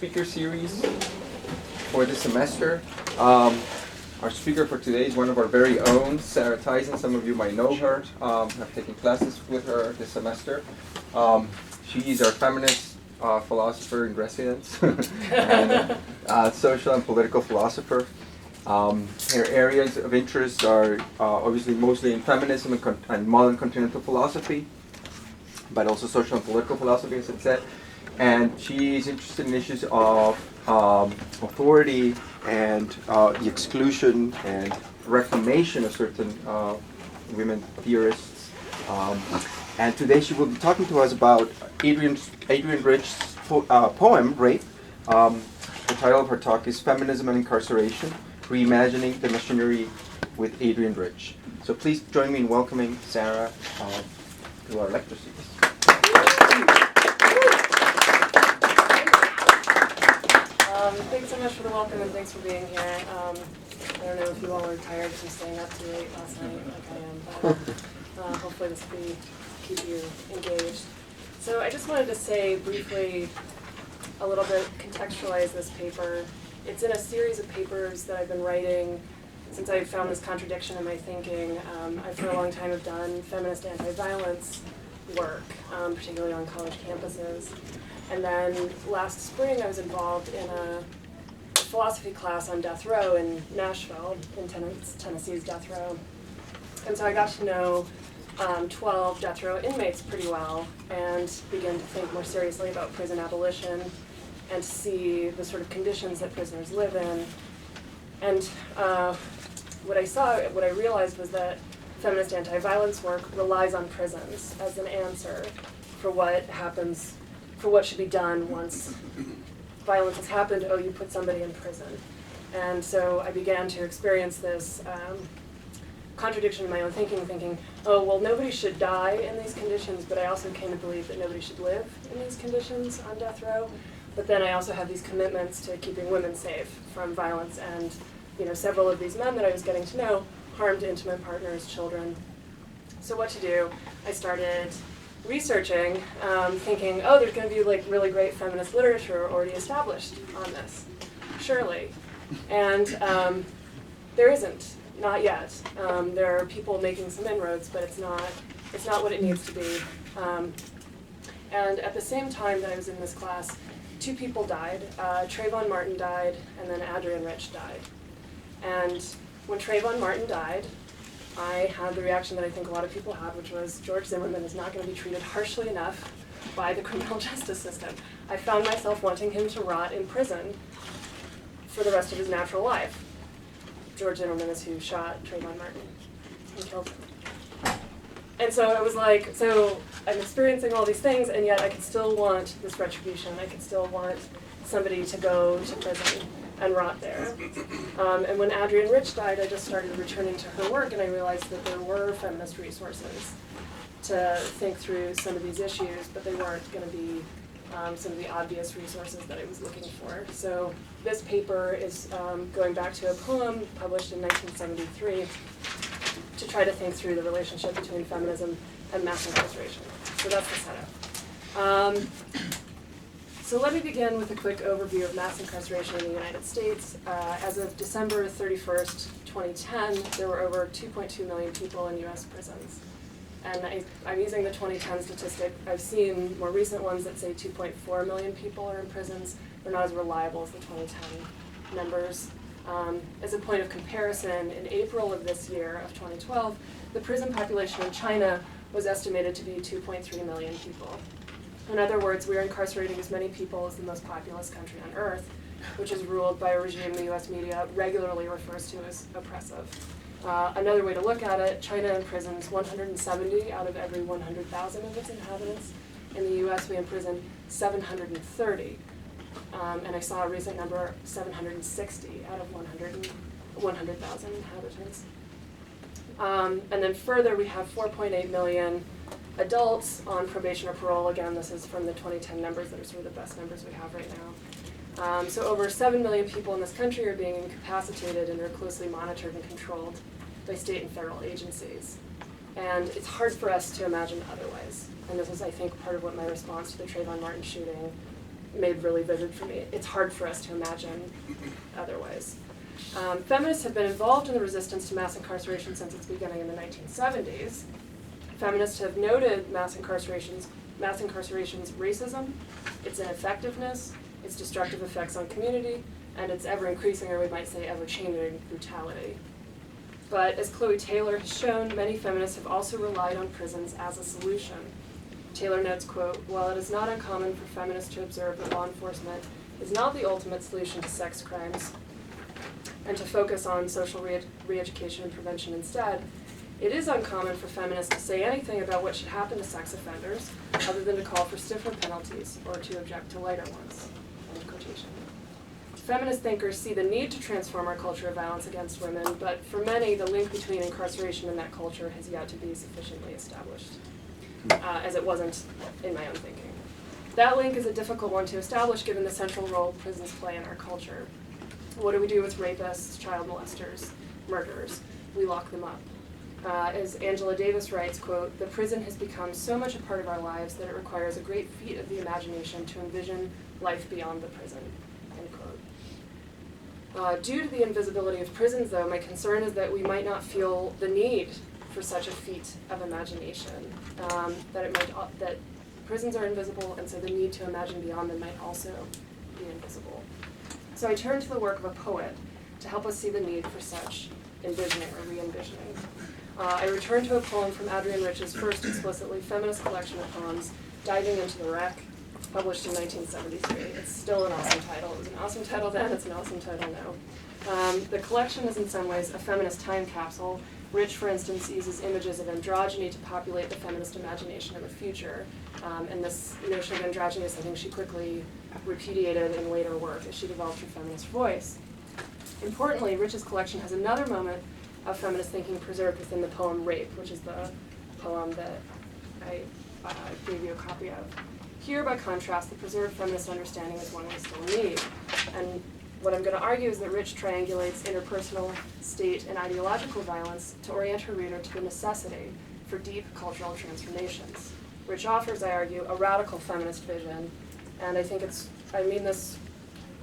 Speaker series for this semester. Our speaker for today is one of our very own, Sarah Tyson. Some of you might know her, have taken classes with her this semester. She's our feminist philosopher in residence and social and political philosopher. Her areas of interest are obviously mostly in feminism and modern continental philosophy, but also social and political philosophy, as I said. And she is interested in issues of authority and the exclusion and reformation of certain women theorists. And today she will be talking to us about Adrienne Rich's poem, Rape. The title of her talk is Feminism and Incarceration, Reimagining the Machinery with Adrienne Rich. So please join me in welcoming Sarah to our lecture series. Thanks so much for the welcome and thanks for being here. I don't know if you all are tired from staying up too late last night like I am, but hopefully this will keep you engaged. So I just wanted to say briefly a little bit, contextualize this paper. It's in a series of papers that I've been writing since I found this contradiction in my thinking. I for a long time have done feminist anti-violence work, particularly on college campuses. And then last spring I was involved in a philosophy class on death row in Nashville, in Tennessee's death row. And so I got to know 12 death row inmates pretty well and began to think more seriously about prison abolition and to see the sort of conditions that prisoners live in. And what I realized was that feminist anti-violence work relies on prisons as an answer for what happens, for what should be done once violence has happened. Oh, you put somebody in prison. And so I began to experience this contradiction in my own thinking, oh, well, nobody should die in these conditions, but I also came to believe that nobody should live in these conditions on death row. But then I also have these commitments to keeping women safe from violence, and several of these men that I was getting to know harmed intimate partners, children. So what to do? I started researching, thinking, oh, there's going to be like really great feminist literature already established on this, surely. And there isn't, not yet. There are people making some inroads, but it's not what it needs to be. And at the same time that I was in this class, two people died. Trayvon Martin died, and then Adrienne Rich died. And when Trayvon Martin died, I had the reaction that I think a lot of people had, which was George Zimmerman is not going to be treated harshly enough by the criminal justice system. I found myself wanting him to rot in prison for the rest of his natural life. George Zimmerman is who shot Trayvon Martin and killed him. And so it was like, so I'm experiencing all these things, and yet I could still want this retribution. I could still want somebody to go to prison and rot there. And when Adrienne Rich died, I just started returning to her work, and I realized that there were feminist resources to think through some of these issues, but they weren't going to be some of the obvious resources that I was looking for. So this paper is going back to a poem published in 1973 to try to think through the relationship between feminism and mass incarceration. So that's the setup. So let me begin with a quick overview of mass incarceration in the United States. As of December 31st, 2010, there were over 2.2 million people in US prisons. And I'm using the 2010 statistic. I've seen more recent ones that say 2.4 million people are in prisons. They're not as reliable as the 2010 numbers. As a point of comparison, in April of this year, of 2012, the prison population in China was estimated to be 2.3 million people. In other words, we are incarcerating as many people as the most populous country on earth, which is ruled by a regime the US media regularly refers to as oppressive. Another way to look at it, China imprisons 170 out of every 100,000 of its inhabitants. In the US, we imprison 730. And I saw a recent number, 760 out of 100,000 inhabitants. And then further, we have 4.8 million adults on probation or parole. Again, this is from the 2010 numbers that are sort of the best numbers we have right now. So over 7 million people in this country are being incapacitated and are closely monitored and controlled by state and federal agencies. And it's hard for us to imagine otherwise. And this is, I think, part of what my response to the Trayvon Martin shooting made really vivid for me. It's hard for us to imagine otherwise. Feminists have been involved in the resistance to mass incarceration since its beginning in the 1970s. Feminists have noted mass incarceration's racism, its ineffectiveness, its destructive effects on community, and its ever-increasing, or we might say ever-changing, brutality. But as Chloe Taylor has shown, many feminists have also relied on prisons as a solution. Taylor notes, quote, "While it is not uncommon for feminists to observe that law enforcement is not the ultimate solution to sex crimes, and to focus on social re-education and prevention instead, it is uncommon for feminists to say anything about what should happen to sex offenders, other than to call for stiffer penalties or to object to lighter ones." End quotation. Feminist thinkers see the need to transform our culture of violence against women, but for many, the link between incarceration and that culture has yet to be sufficiently established, as it wasn't in my own thinking. That link is a difficult one to establish given the central role prisons play in our culture. What do we do with rapists, child molesters, murderers? We lock them up. As Angela Davis writes, quote, "The prison has become so much a part of our lives that it requires a great feat of the imagination to envision life beyond the prison," end quote. Due to the invisibility of prisons, though, my concern is that we might not feel the need for such a feat of imagination, that prisons are invisible, and so the need to imagine beyond them might also be invisible. So I turn to the work of a poet to help us see the need for such envisioning or re-envisioning. I return to a poem from Adrienne Rich's first explicitly feminist collection of poems, Diving into the Wreck, published in 1973. It's still an awesome title. It was an awesome title then, it's an awesome title now. The collection is in some ways a feminist time capsule. Rich, for instance, uses images of androgyny to populate the feminist imagination of the future. And this notion of androgyny is something she quickly repudiated in later work as she developed her feminist voice. Importantly, Rich's collection has another moment of feminist thinking preserved within the poem Rape, which is the poem that I gave you a copy of. Here, by contrast, the preserved feminist understanding is one we still need. And what I'm going to argue is that Rich triangulates interpersonal, state, and ideological violence to orient her reader to the necessity for deep cultural transformations. Rich offers, I argue, a radical feminist vision, and I mean this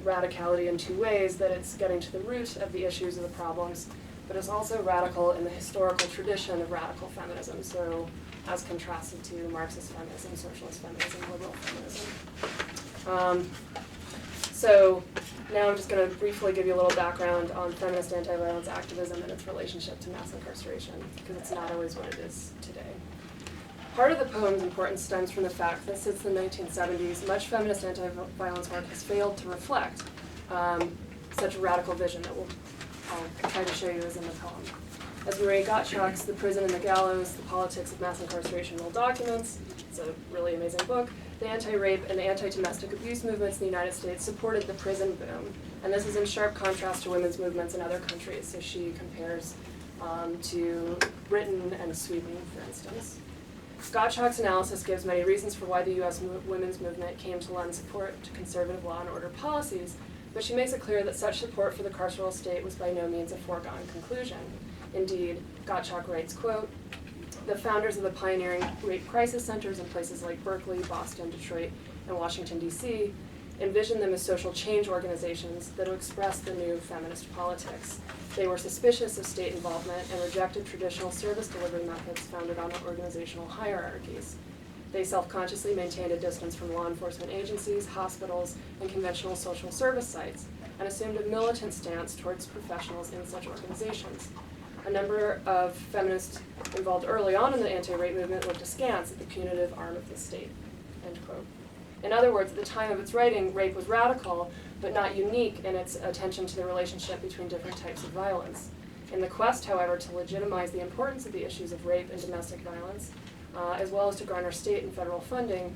radicality in two ways, that it's getting to the root of the issues of the problems, but it's also radical in the historical tradition of radical feminism, so as contrasted to Marxist feminism, socialist feminism, liberal feminism. So now I'm just going to briefly give you a little background on feminist anti-violence activism and its relationship to mass incarceration, because it's not always what it is today. Part of the poem's importance stems from the fact that since the 1970s, much feminist anti-violence work has failed to reflect such a radical vision that I'll try to show you is in the poem. As Marie Gottschalk's The Prison and the Gallows, The Politics of Mass Incarceration Well documents, it's a really amazing book, the anti-rape and anti-domestic abuse movements in the United States supported the prison boom. And this is in sharp contrast to women's movements in other countries. So she compares to Britain and Sweden, for instance. Gottschalk's analysis gives many reasons for why the U.S. women's movement came to lend support to conservative law and order policies, but she makes it clear that such support for the carceral state was by no means a foregone conclusion. Indeed, Gottschalk writes, quote, "The founders of the pioneering rape crisis centers in places like Berkeley, Boston, Detroit, and Washington, D.C. envisioned them as social change organizations that would express the new feminist politics. They were suspicious of state involvement and rejected traditional service delivery methods founded on organizational hierarchies. They self-consciously maintained a distance from law enforcement agencies, hospitals, and conventional social service sites, and assumed a militant stance towards professionals in such organizations. A number of feminists involved early on in the anti-rape movement looked askance at the punitive arm of the state," end quote. In other words, at the time of its writing, rape was radical, but not unique in its attention to the relationship between different types of violence. In the quest, however, to legitimize the importance of the issues of rape and domestic violence, as well as to garner state and federal funding,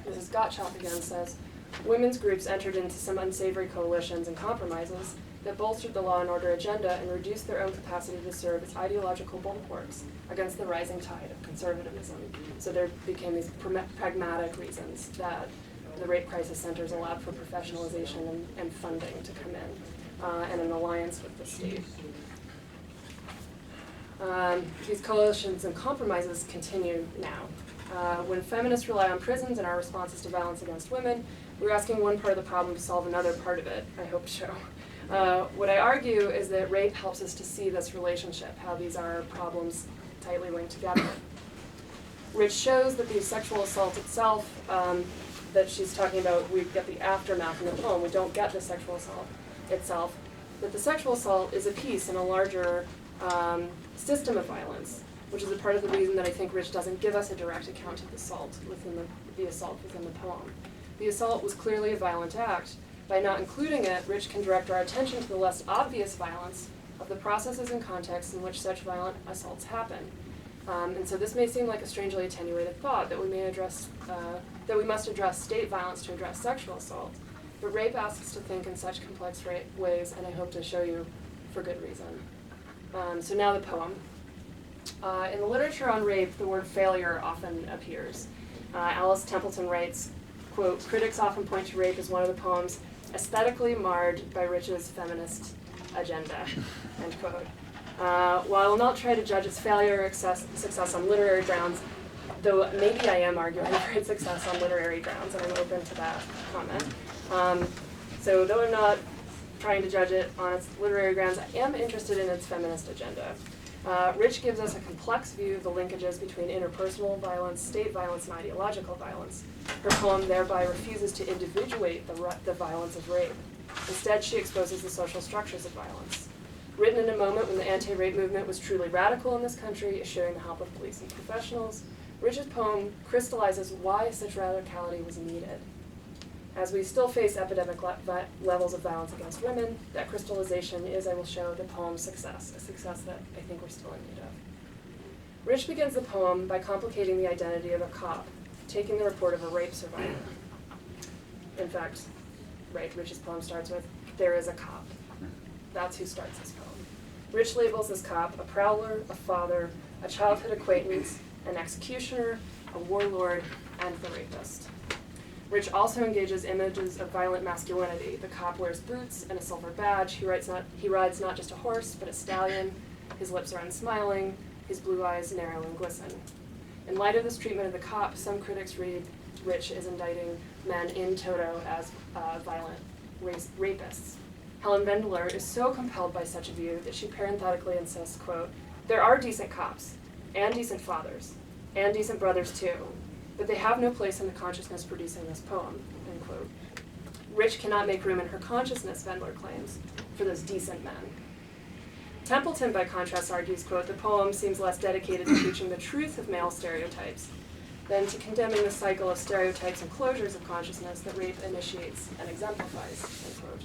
Mrs. Gottschalk again says, "Women's groups entered into some unsavory coalitions and compromises that bolstered the law and order agenda and reduced their own capacity to serve as ideological bulwarks against the rising tide of conservatism." So there became these pragmatic reasons that the rape crisis centers allowed for professionalization and funding to come in, and an alliance with the state. These coalitions and compromises continue now. When feminists rely on prisons in our responses to violence against women, We're asking one part of the problem to solve another part of it, I hope to show. What I argue is that rape helps us to see this relationship, how these are problems tightly linked together. Rich shows that the sexual assault itself, that she's talking about, we get the aftermath in the poem, we don't get the sexual assault itself, that the sexual assault is a piece in a larger system of violence, which is a part of the reason that I think Rich doesn't give us a direct account of the assault within the poem. The assault was clearly a violent act. By not including it, Rich can direct our attention to the less obvious violence of the processes and contexts in which such violent assaults happen. And so this may seem like a strangely attenuated thought that we must address state violence to address sexual assault. But rape asks us to think in such complex ways, and I hope to show you for good reason. So now the poem. In the literature on rape, the word failure often appears. Alice Templeton writes, quote, "Critics often point to rape as one of the poems aesthetically marred by Rich's feminist agenda," end quote. While I will not try to judge its failure or success on literary grounds, though maybe I am arguing for its success on literary grounds, and I'm open to that comment. So though I'm not trying to judge it on its literary grounds, I am interested in its feminist agenda. Rich gives us a complex view of the linkages between interpersonal violence, state violence, and ideological violence. Her poem thereby refuses to individuate the violence of rape. Instead, she exposes the social structures of violence. Written in a moment when the anti-rape movement was truly radical in this country, eschewing the help of police and professionals, Rich's poem crystallizes why such radicality was needed. As we still face epidemic levels of violence against women, that crystallization is, I will show, the poem's success, a success that I think we're still in need of. Rich begins the poem by complicating the identity of a cop, taking the report of a rape survivor. In fact, Rich's poem starts with, "There is a cop." That's who starts his poem. Rich labels this cop a prowler, a father, a childhood acquaintance, an executioner, a warlord, and the rapist. Rich also engages images of violent masculinity. The cop wears boots and a silver badge. He rides not just a horse, but a stallion. His lips are unsmiling. His blue eyes narrow and glisten. In light of this treatment of the cop, some critics read Rich as indicting men in toto as violent rapists. Helen Vendler is so compelled by such a view that she parenthetically insists, quote, "There are decent cops, and decent fathers, and decent brothers too, but they have no place in the consciousness producing this poem," end quote. Rich cannot make room in her consciousness, Vendler claims, for those decent men. Templeton, by contrast, argues, quote, "The poem seems less dedicated to teaching the truth of male stereotypes than to condemning the cycle of stereotypes and closures of consciousness that rape initiates and exemplifies," end quote.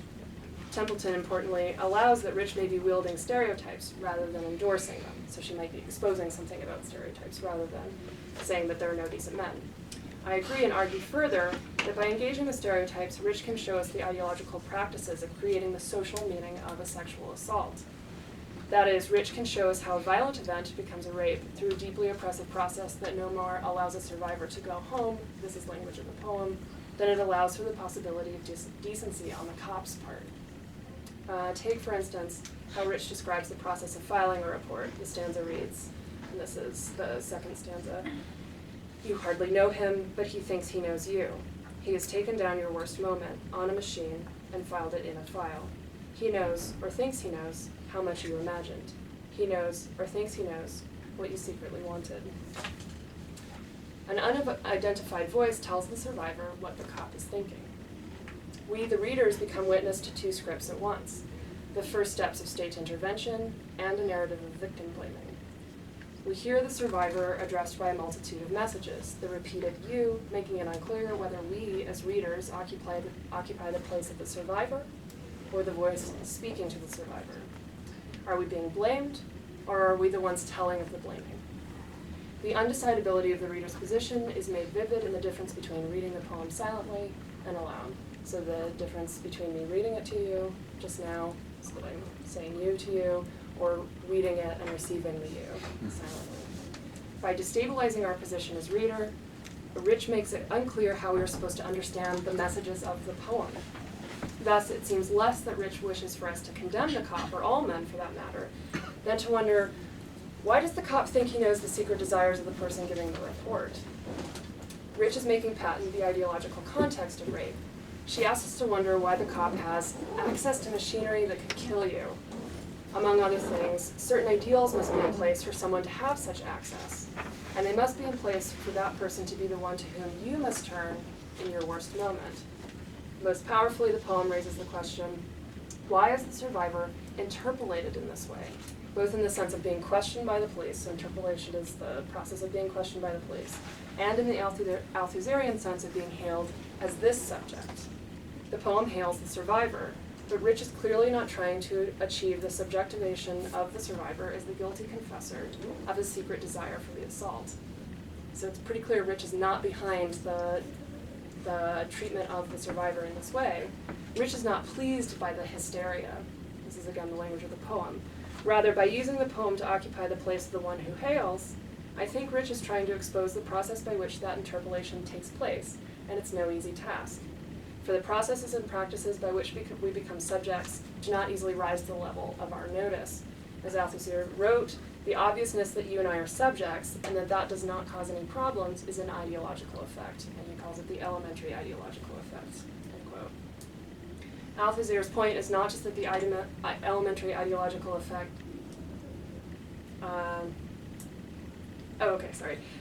Templeton, importantly, allows that Rich may be wielding stereotypes rather than endorsing them, so she might be exposing something about stereotypes rather than saying that there are no decent men. I agree and argue further that by engaging the stereotypes, Rich can show us the ideological practices of creating the social meaning of a sexual assault. That is, Rich can show us how a violent event becomes a rape through a deeply oppressive process that no more allows a survivor to go home, this is language of the poem, than it allows for the possibility of decency on the cop's part. Take, for instance, how Rich describes the process of filing a report. The stanza reads, and this is the second stanza, "You hardly know him, but he thinks he knows you. He has taken down your worst moment on a machine and filed it in a file. He knows, or thinks he knows, how much you imagined. He knows, or thinks he knows, what you secretly wanted." An unidentified voice tells the survivor what the cop is thinking. We, the readers, become witness to two scripts at once: the first steps of state intervention and a narrative of victim blaming. We hear the survivor addressed by a multitude of messages, the repeated "you" making it unclear whether we, as readers, occupy the place of the survivor or the voice speaking to the survivor. Are we being blamed, or are we the ones telling of the blaming? The undecidability of the reader's position is made vivid in the difference between reading the poem silently and aloud. So the difference between me reading it to you just now, so that I'm saying you to you, or reading it and receiving the you silently. By destabilizing our position as reader, Rich makes it unclear how we are supposed to understand the messages of the poem. Thus, it seems less that Rich wishes for us to condemn the cop, or all men for that matter, than to wonder, why does the cop think he knows the secret desires of the person giving the report? Rich is making patent the ideological context of rape. She asks us to wonder why the cop has access to machinery that could kill you. Among other things, certain ideals must be in place for someone to have such access, and they must be in place for that person to be the one to whom you must turn in your worst moment. Most powerfully, the poem raises the question, why is the survivor interpolated in this way? Both in the sense of being questioned by the police, so interpolation is the process of being questioned by the police, and in the Althusserian sense of being hailed as this subject. The poem hails the survivor, but Rich is clearly not trying to achieve the subjectivation of the survivor as the guilty confessor of his secret desire for the assault. So it's pretty clear Rich is not behind the treatment of the survivor in this way. Rich is not pleased by the hysteria. This is again the language of the poem. Rather, by using the poem to occupy the place of the one who hails, I think Rich is trying to expose the process by which that interpolation takes place, and it's no easy task. For the processes and practices by which we become subjects do not easily rise to the level of our notice. As Althusser wrote, the obviousness that you and I are subjects, and that does not cause any problems, is an ideological effect, and he calls it the elementary ideological effect, end quote. Althusser's point is not just that the elementary ideological effect,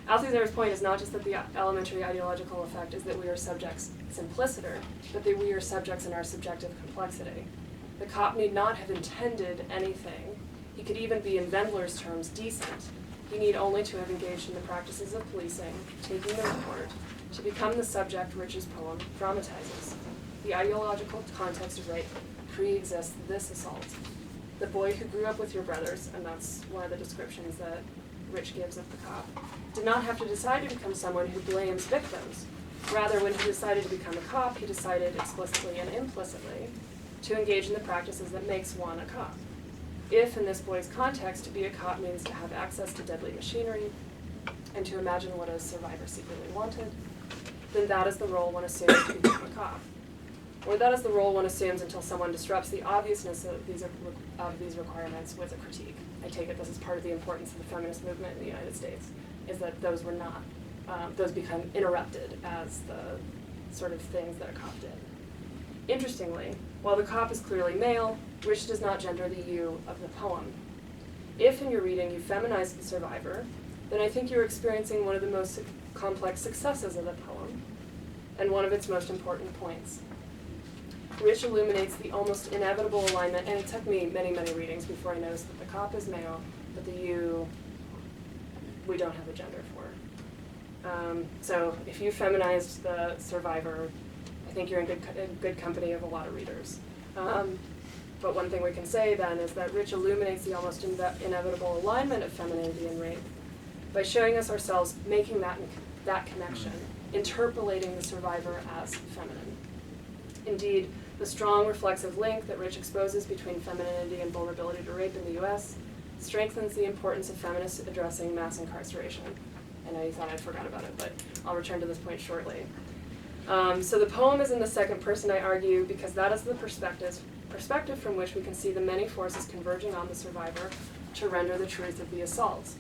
Althusser's point is not just that the elementary ideological effect is that we are subjects simpliciter, but that we are subjects in our subjective complexity. The cop need not have intended anything. He could even be, in Wendler's terms, decent. He need only to have engaged in the practices of policing, taking the report, to become the subject Rich's poem dramatizes. The ideological context of rape pre-exists this assault. The boy who grew up with your brothers, and that's one of the descriptions that Rich gives of the cop, did not have to decide to become someone who blames victims. Rather, when he decided to become a cop, he decided explicitly and implicitly to engage in the practices that makes one a cop. If, in this boy's context, to be a cop means to have access to deadly machinery and to imagine what a survivor secretly wanted, then that is the role one assumes to become a cop. Or that is the role one assumes until someone disrupts the obviousness of these requirements with a critique. I take it this is part of the importance of the feminist movement in the United States, is that those were not, those become interrupted as the sort of things that a cop did. Interestingly, while the cop is clearly male, Rich does not gender the you of the poem. If in your reading you feminize the survivor, then I think you're experiencing one of the most complex successes of the poem, and one of its most important points. Rich illuminates the almost inevitable alignment, and it took me many, many readings before I noticed that the cop is male, but the you, we don't have a gender for. So if you feminized the survivor, I think you're in good company of a lot of readers. But one thing we can say then is that Rich illuminates the almost inevitable alignment of femininity and rape by showing us ourselves making that connection, interpolating the survivor as feminine. Indeed, the strong reflexive link that Rich exposes between femininity and vulnerability to rape in the US strengthens the importance of feminists addressing mass incarceration. I know you thought I'd forgot about it, but I'll return to this point shortly. So the poem is in the second person, I argue, because that is the perspective from which we can see the many forces converging on the survivor to render the truth of the assault.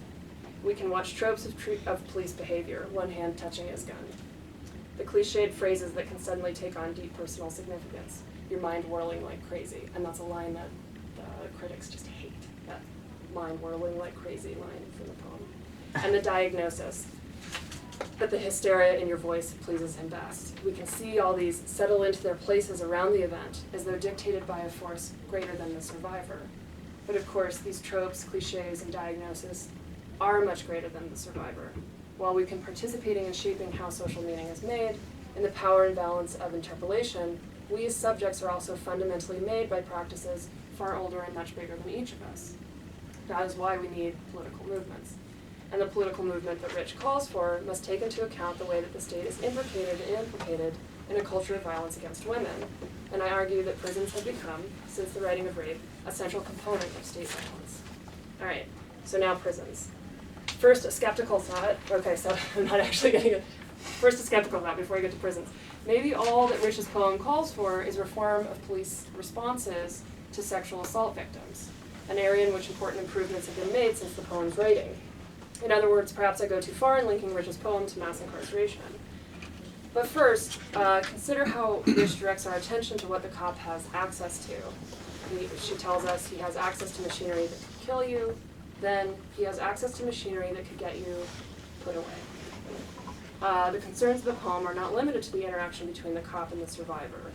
We can watch tropes of police behavior, one hand touching his gun. The cliched phrases that can suddenly take on deep personal significance, your mind whirling like crazy, and that's a line that the critics just hate, that mind whirling like crazy line from the poem. And the diagnosis, that the hysteria in your voice pleases him best. We can see all these settle into their places around the event as though dictated by a force greater than the survivor. But of course, these tropes, cliches, and diagnosis are much greater than the survivor. While we can participating in shaping how social meaning is made, in the power and balance of interpolation, we as subjects are also fundamentally made by practices far older and much bigger than each of us. That is why we need political movements. And the political movement that Rich calls for must take into account the way that the state is implicated in a culture of violence against women. And I argue that prisons have become, since the writing of Rape, a central component of state violence. All right, so now prisons. First, a skeptical thought. Okay, so I'm not actually getting it. First, a skeptical thought before I get to prisons. Maybe all that Rich's poem calls for is reform of police responses to sexual assault victims, an area in which important improvements have been made since the poem's writing. In other words, perhaps I go too far in linking Rich's poem to mass incarceration. But first, consider how Rich directs our attention to what the cop has access to. She tells us he has access to machinery that could kill you, then he has access to machinery that could get you put away. The concerns of the poem are not limited to the interaction between the cop and the survivor.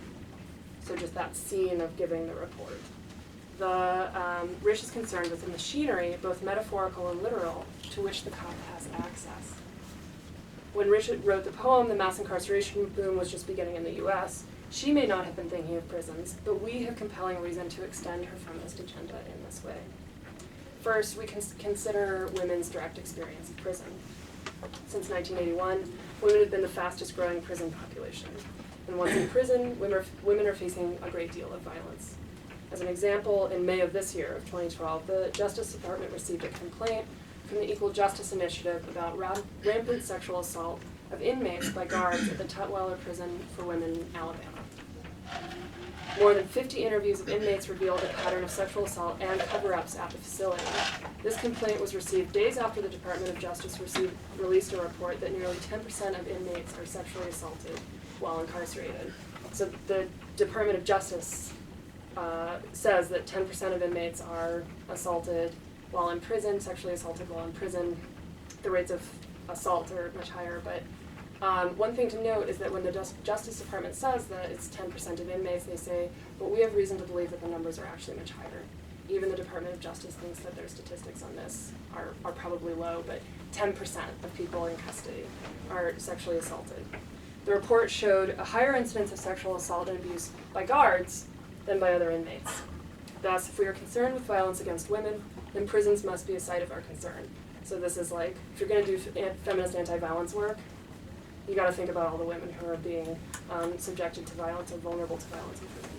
So just that scene of giving the report. Rich is concerned with the machinery, both metaphorical and literal, to which the cop has access. When Rich wrote the poem, the mass incarceration boom was just beginning in the US. She may not have been thinking of prisons, but we have compelling reason to extend her feminist agenda in this way. First, we can consider women's direct experience of prison. Since 1981, women have been the fastest growing prison population. And once in prison, women are facing a great deal of violence. As an example, in May of this year, of 2012, the Justice Department received a complaint from the Equal Justice Initiative about rampant sexual assault of inmates by guards at the Tutwiler Prison for Women in Alabama. More than 50 interviews of inmates revealed a pattern of sexual assault and cover-ups at the facility. This complaint was received days after the Department of Justice released a report that nearly 10% of inmates are sexually assaulted while incarcerated. So the Department of Justice says that 10% of inmates are assaulted while in prison, sexually assaulted while in prison. The rates of assault are much higher, but one thing to note is that when the Justice Department says that it's 10% of inmates, they say, but we have reason to believe that the numbers are actually much higher. Even the Department of Justice thinks that their statistics on this are probably low, but 10% of people in custody are sexually assaulted. The report showed a higher incidence of sexual assault and abuse by guards than by other inmates. Thus, if we are concerned with violence against women, then prisons must be a site of our concern. So this is like, if you're going to do feminist anti-violence work, you got to think about all the women who are being subjected to violence or vulnerable to violence in prison.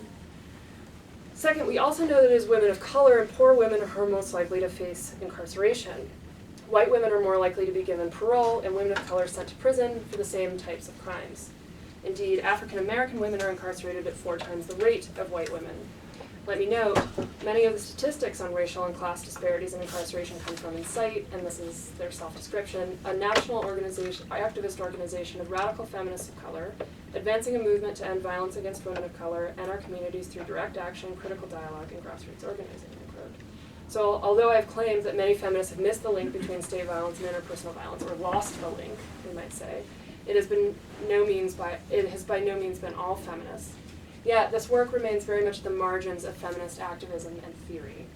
Second, we also know that it is women of color and poor women who are most likely to face incarceration. White women are more likely to be given parole, and women of color sent to prison for the same types of crimes. Indeed, African American women are incarcerated at 4 times the rate of white women. Let me note, many of the statistics on racial and class disparities in incarceration come from Insight, and this is their self-description, a national activist organization of radical feminists of color, advancing a movement to end violence against women of color and our communities through direct action, critical dialogue, and grassroots organizing. So although I've claimed that many feminists have missed the link between state violence and interpersonal violence, or lost the link, we might say, it has by no means been all feminists. Yet this work remains very much the margins of feminist activism and theory.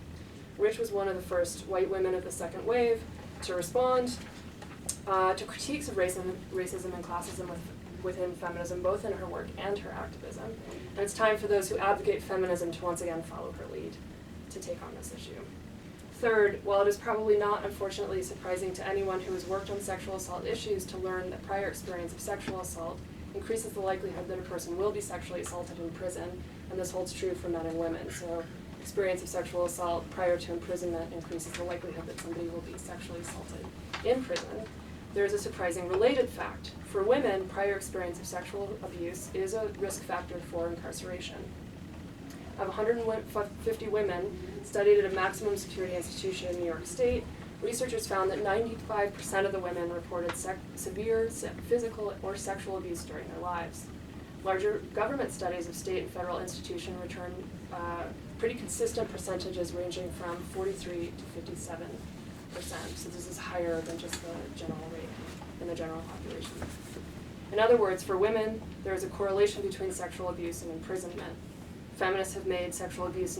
Rich was one of the first white women of the second wave to respond to critiques of racism and classism within feminism, both in her work and her activism. And it's time for those who advocate feminism to once again follow her lead to take on this issue. Third, while it is probably not, unfortunately, surprising to anyone who has worked on sexual assault issues to learn that prior experience of sexual assault increases the likelihood that a person will be sexually assaulted in prison, and this holds true for men and women. So experience of sexual assault prior to imprisonment increases the likelihood that somebody will be sexually assaulted in prison. There is a surprising related fact. For women, prior experience of sexual abuse is a risk factor for incarceration. Of 150 women studied at a maximum security institution in New York State, researchers found that 95% of the women reported severe physical or sexual abuse during their lives. Larger government studies of state and federal institutions return pretty consistent percentages ranging from 43 to 57%. So this is higher than just the general rate in the general population. In other words, for women, there is a correlation between sexual abuse and imprisonment. Feminists have made sexual abuse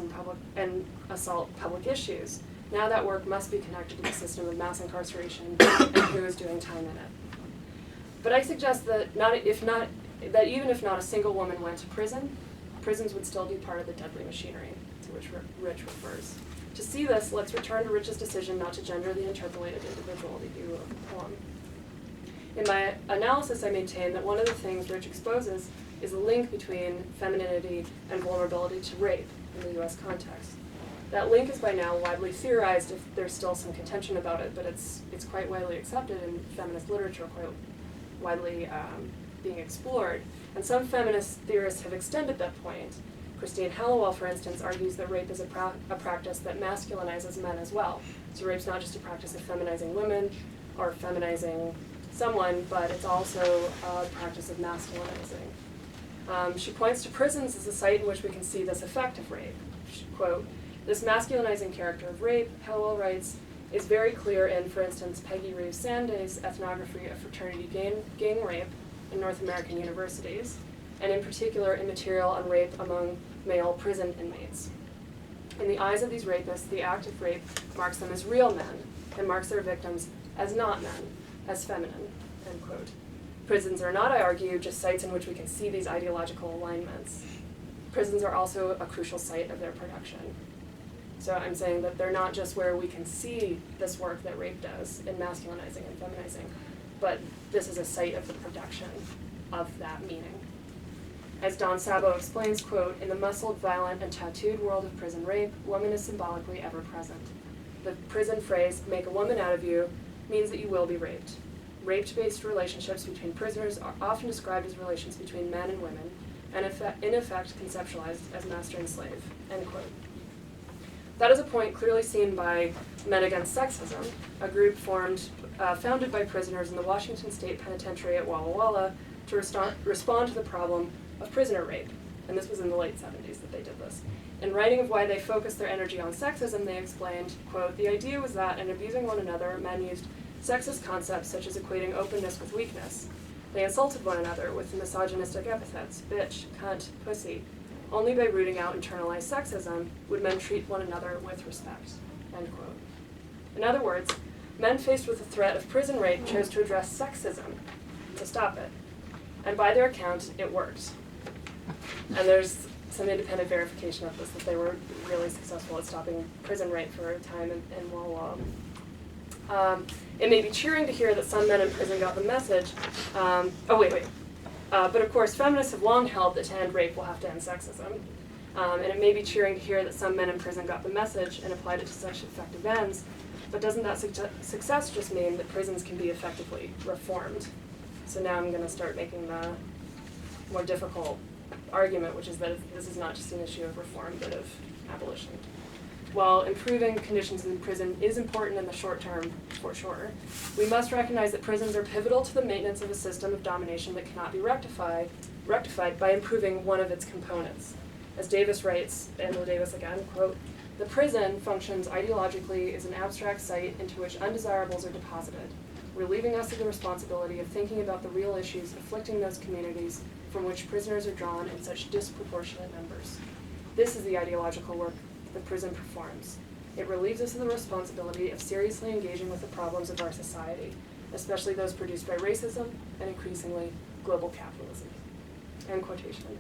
and assault public issues. Now that work must be connected to the system of mass incarceration and who is doing time in it. But I suggest that even if not a single woman went to prison, prisons would still be part of the deadly machinery to which Rich refers. To see this, let's return to Rich's decision not to gender the interpolated individual view of the poem. In my analysis, I maintain that one of the things Rich exposes is a link between femininity and vulnerability to rape in the US context. That link is by now widely theorized, if there's still some contention about it, but it's quite widely accepted in feminist literature, quite widely being explored. And some feminist theorists have extended that point. Christine Hallowell, for instance, argues that rape is a practice that masculinizes men as well. So rape's not just a practice of feminizing women or feminizing someone, but it's also a practice of masculinizing. She points to prisons as a site in which we can see this effect of rape. She, quote, "This masculinizing character of rape," Hillel writes, "is very clear in, for instance, Peggy Reeves Sanday's ethnography of fraternity gang rape in North American universities, and in particular in material on rape among male prison inmates. In the eyes of these rapists, the act of rape marks them as real men and marks their victims as not men, as feminine," end quote. Prisons are not, I argue, just sites in which we can see these ideological alignments. Prisons are also a crucial site of their production. So I'm saying that they're not just where we can see this work that rape does in masculinizing and feminizing, but this is a site of the production of that meaning. As Don Sabo explains, quote, "In the muscled, violent, and tattooed world of prison rape, woman is symbolically ever present. The prison phrase, 'make a woman out of you,' means that you will be raped. Rape-based relationships between prisoners are often described as relations between men and women, and in effect conceptualized as master and slave," end quote. That is a point clearly seen by Men Against Sexism, a group founded by prisoners in the Washington State Penitentiary at Walla Walla to respond to the problem of prisoner rape. And this was in the late 70s that they did this. In writing of why they focused their energy on sexism, they explained, quote, "The idea was that in abusing one another, men used sexist concepts such as equating openness with weakness. They insulted one another with misogynistic epithets, bitch, cunt, pussy. Only by rooting out internalized sexism would men treat one another with respect," end quote. In other words, men faced with the threat of prison rape chose to address sexism to stop it. And by their account, it worked. And there's some independent verification of this, that they were really successful at stopping prison rape for a time in Walla Walla. It may be cheering to hear that some men in prison got the message. But of course, feminists have long held that to end rape will have to end sexism. And it may be cheering to hear that some men in prison got the message and applied it to such effective ends, but doesn't that success just mean that prisons can be effectively reformed? So now I'm going to start making the more difficult argument, which is that this is not just an issue of reform, but of abolition. While improving conditions in prison is important in the short term, for sure, we must recognize that prisons are pivotal to the maintenance of a system of domination that cannot be rectified by improving one of its components. As Davis writes, Angela Davis again, quote, "The prison functions ideologically as an abstract site into which undesirables are deposited, relieving us of the responsibility of thinking about the real issues afflicting those communities from which prisoners are drawn in such disproportionate numbers. This is the ideological work the prison performs. It relieves us of the responsibility of seriously engaging with the problems of our society, especially those produced by racism and increasingly global capitalism." End quotation.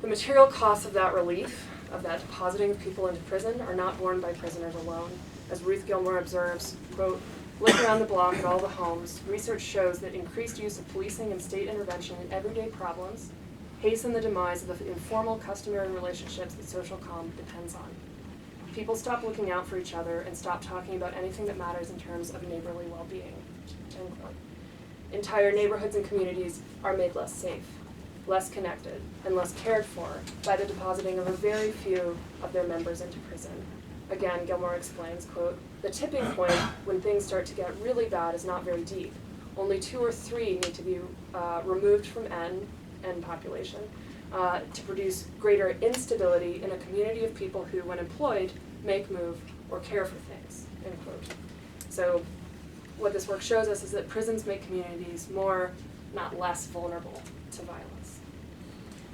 The material costs of that relief, of that depositing of people into prison, are not borne by prisoners alone. As Ruth Gilmore observes, quote, "Look around the block at all the homes. Research shows that increased use of policing and state intervention in everyday problems hasten the demise of the informal, customary relationships that social calm depends on. People stop looking out for each other and stop talking about anything that matters in terms of neighborly well-being." End quote. Entire neighborhoods and communities are made less safe, less connected, and less cared for by the depositing of a very few of their members into prison. Again, Gilmore explains, quote, "The tipping point when things start to get really bad is not very deep. Only 2 or 3 need to be removed from N population to produce greater instability in a community of people who, when employed, make, move, or care for things," end quote. So what this work shows us is that prisons make communities more, not less, vulnerable to violence.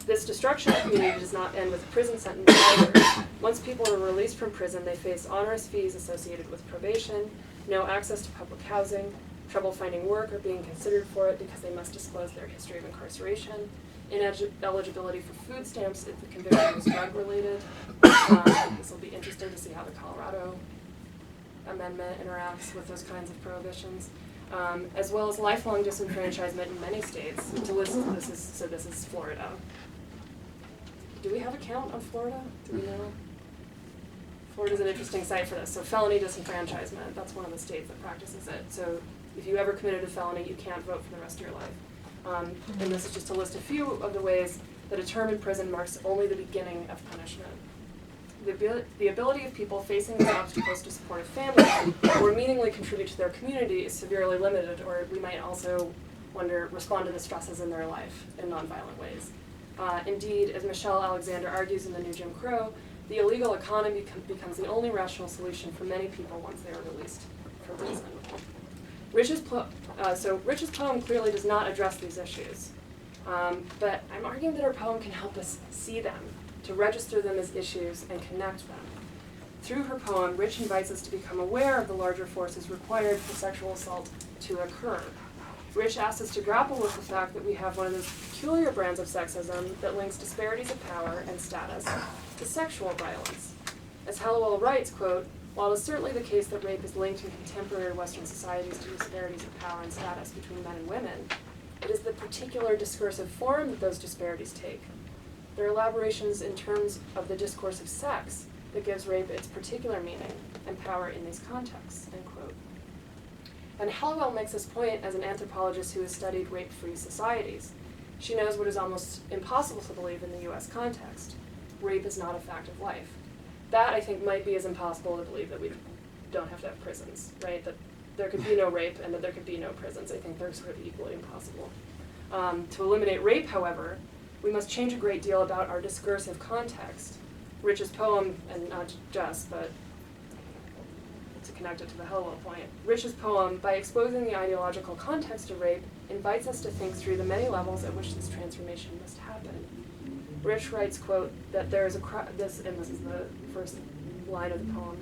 This destruction of community does not end with a prison sentence either. Once people are released from prison, they face onerous fees associated with probation, no access to public housing, trouble finding work or being considered for it because they must disclose their history of incarceration, ineligibility for food stamps if the conviction is drug-related. This will be interesting to see how the Colorado amendment interacts with those kinds of prohibitions, as well as lifelong disenfranchisement in many states. This is Florida. Do we have a count on Florida? Do we know? Florida's an interesting site for this. So felony disenfranchisement, that's one of the states that practices it. So if you ever committed a felony, you can't vote for the rest of your life. And this is just to list a few of the ways that a term in prison marks only the beginning of punishment. the ability of people facing these obstacles to support a family or meaningfully contribute to their community is severely limited, or we might also respond to the stresses in their life in nonviolent ways. Indeed, as Michelle Alexander argues in The New Jim Crow, the illegal economy becomes the only rational solution for many people once they are released from prison. Rich's poem clearly does not address these issues, but I'm arguing that her poem can help us see them, to register them as issues and connect them. Through her poem, Rich invites us to become aware of the larger forces required for sexual assault to occur. Rich asks us to grapple with the fact that we have one of those peculiar brands of sexism that links disparities of power and status to sexual violence. As Hallowell writes, quote, "While it is certainly the case that rape is linked in contemporary Western societies to disparities of power and status between men and women, it is the particular discursive form that those disparities take. There are elaborations in terms of the discourse of sex that gives rape its particular meaning and power in these contexts," end quote. And Hallowell makes this point as an anthropologist who has studied rape-free societies. She knows what is almost impossible to believe in the US context. Rape is not a fact of life. That, I think, might be as impossible to believe that we don't have to have prisons, right? That there could be no rape and that there could be no prisons. I think they're sort of equally impossible. To eliminate rape, however, we must change a great deal about our discursive context. Rich's poem, and not just, but to connect it to the Hallowell point, Rich's poem, by exposing the ideological context of rape, invites us to think through the many levels at which this transformation must happen. Rich writes, quote, that there is this is the first line of the poem,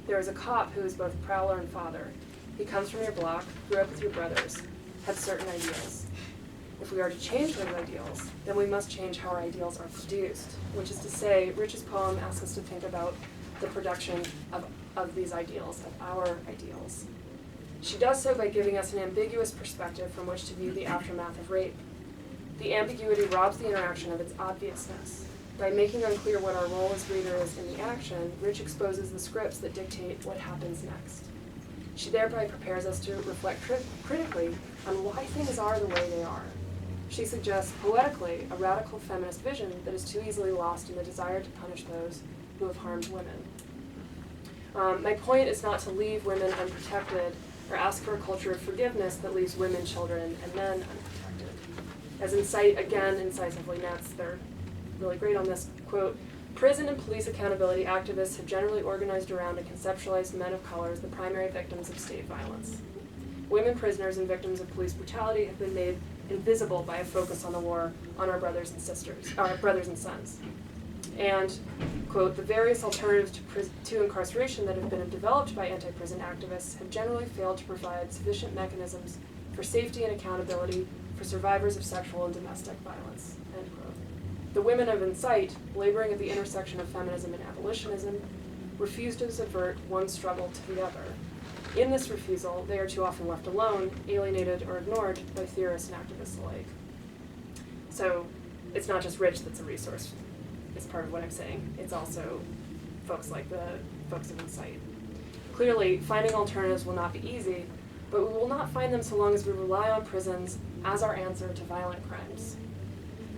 "There is a cop who is both prowler and father. He comes from your block, grew up with your brothers, had certain ideals. If we are to change those ideals, then we must change how our ideals are produced," which is to say, Rich's poem asks us to think about the production of these ideals, of our ideals. She does so by giving us an ambiguous perspective from which to view the aftermath of rape. The ambiguity robs the interaction of its obviousness. By making unclear what our role as reader is in the action, Rich exposes the scripts that dictate what happens next. She thereby prepares us to reflect critically on why things are the way they are. She suggests, poetically, a radical feminist vision that is too easily lost in the desire to punish those who have harmed women. My point is not to leave women unprotected or ask for a culture of forgiveness that leaves women, children, and men unprotected. As Incite again incisively notes, they're really great on this, quote, "Prison and police accountability activists have generally organized around and conceptualized men of color as the primary victims of state violence. Women prisoners and victims of police brutality have been made invisible by a focus on the war on our brothers and sons. And, quote, "The various alternatives to incarceration that have been developed by anti-prison activists have generally failed to provide sufficient mechanisms for safety and accountability for survivors of sexual and domestic violence," end quote. The women of Incite, laboring at the intersection of feminism and abolitionism, refuse to subvert one struggle to the other. In this refusal, they are too often left alone, alienated or ignored by theorists and activists alike. So it's not just Rich that's a resource. It's part of what I'm saying. It's also folks like the folks of Incite. Clearly, finding alternatives will not be easy, but we will not find them so long as we rely on prisons as our answer to violent crimes.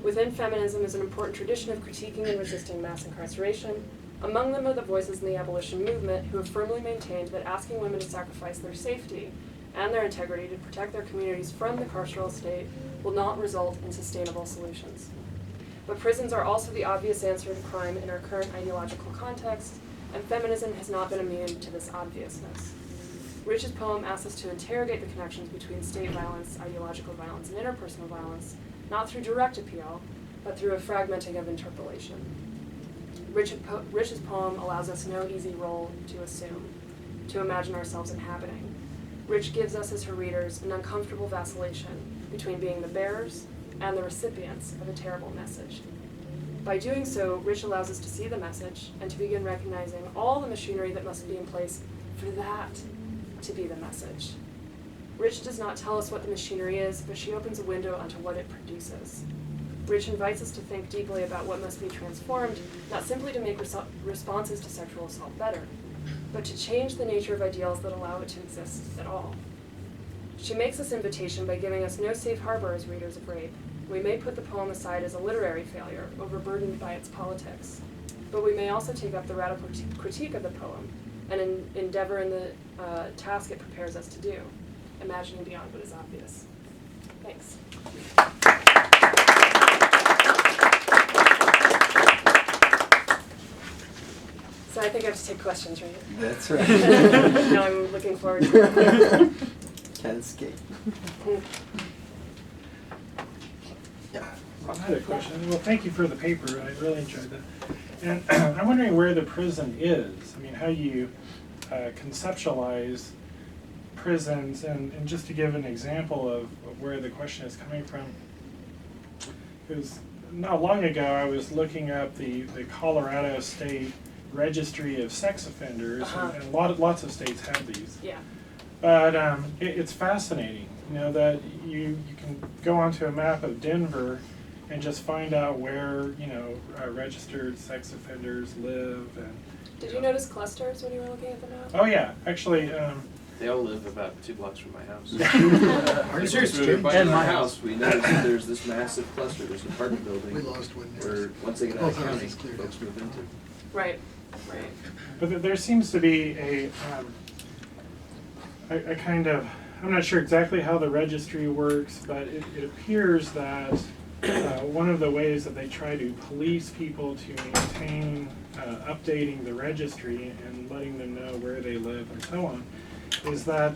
Within feminism is an important tradition of critiquing and resisting mass incarceration. Among them are the voices in the abolition movement who have firmly maintained that asking women to sacrifice their safety and their integrity to protect their communities from the carceral state will not result in sustainable solutions. But prisons are also the obvious answer to crime in our current ideological context, and feminism has not been immune to this obviousness. Rich's poem asks us to interrogate the connections between state violence, ideological violence, and interpersonal violence, not through direct appeal, but through a fragmenting of interpolation. Rich's poem allows us no easy role to assume, to imagine ourselves inhabiting. Rich gives us as her readers an uncomfortable vacillation between being the bearers and the recipients of a terrible message. By doing so, Rich allows us to see the message and to begin recognizing all the machinery that must be in place for that to be the message. Rich does not tell us what the machinery is, but she opens a window onto what it produces. Rich invites us to think deeply about what must be transformed, not simply to make responses to sexual assault better, but to change the nature of ideals that allow it to exist at all. She makes this invitation by giving us no safe harbor as readers of rape. We may put the poem aside as a literary failure, overburdened by its politics. but we may also take up the radical critique of the poem and endeavor in the task it prepares us to do, imagining beyond what is obvious. Thanks. So I think I have to take questions, right? That's right. No, I'm looking forward to it. Can't escape. Yeah. I had a question. Well, thank you for the paper. I really enjoyed that. And I'm wondering where the prison is. I mean, how you conceptualize prisons, and just to give an example of where the question is coming from. Because not long ago I was looking up the Colorado State Registry of Sex Offenders, and lots of states have these. Yeah. But it's fascinating, you know, that you can go onto a map of Denver and just find out where, you know, registered sex offenders live. And Did you notice clusters when you were looking at the map? oh yeah, actually. They all live about 2 blocks from my house. Are you Seriously, serious? by And our my house, we noticed that there's this massive cluster. There's an apartment building We lost one where there. once they get out of Both county, houses cleared folks out. move into. Right. Right. But there seems to be a kind of, I'm not sure exactly how the registry works, but it appears that one of the ways that they try to police people to maintain updating the registry and letting them know where they live and so on is that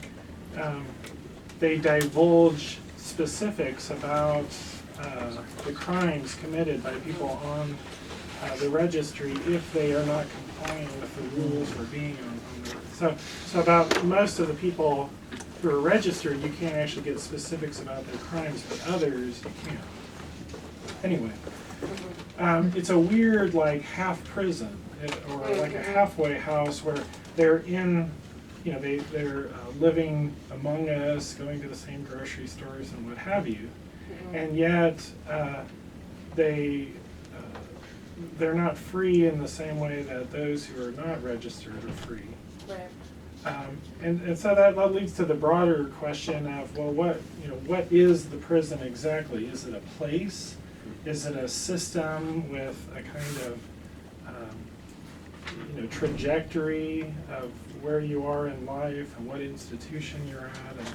they divulge specifics about the crimes committed by people on the registry if they are not complying with the rules for being on the so about most of the people who are registered, you can't actually get specifics about their crimes, but others you can. Anyway, it's a weird like half prison or like a halfway house where they're in, you know, they're living among us, going to the same grocery stores and what have you, and yet they're not free in the same way that those who are not registered are free. Right. And so that leads to the broader question of, well, what is the prison exactly? Is it a place? Is it a system with a kind of trajectory of where you are in life and what institution you're at? And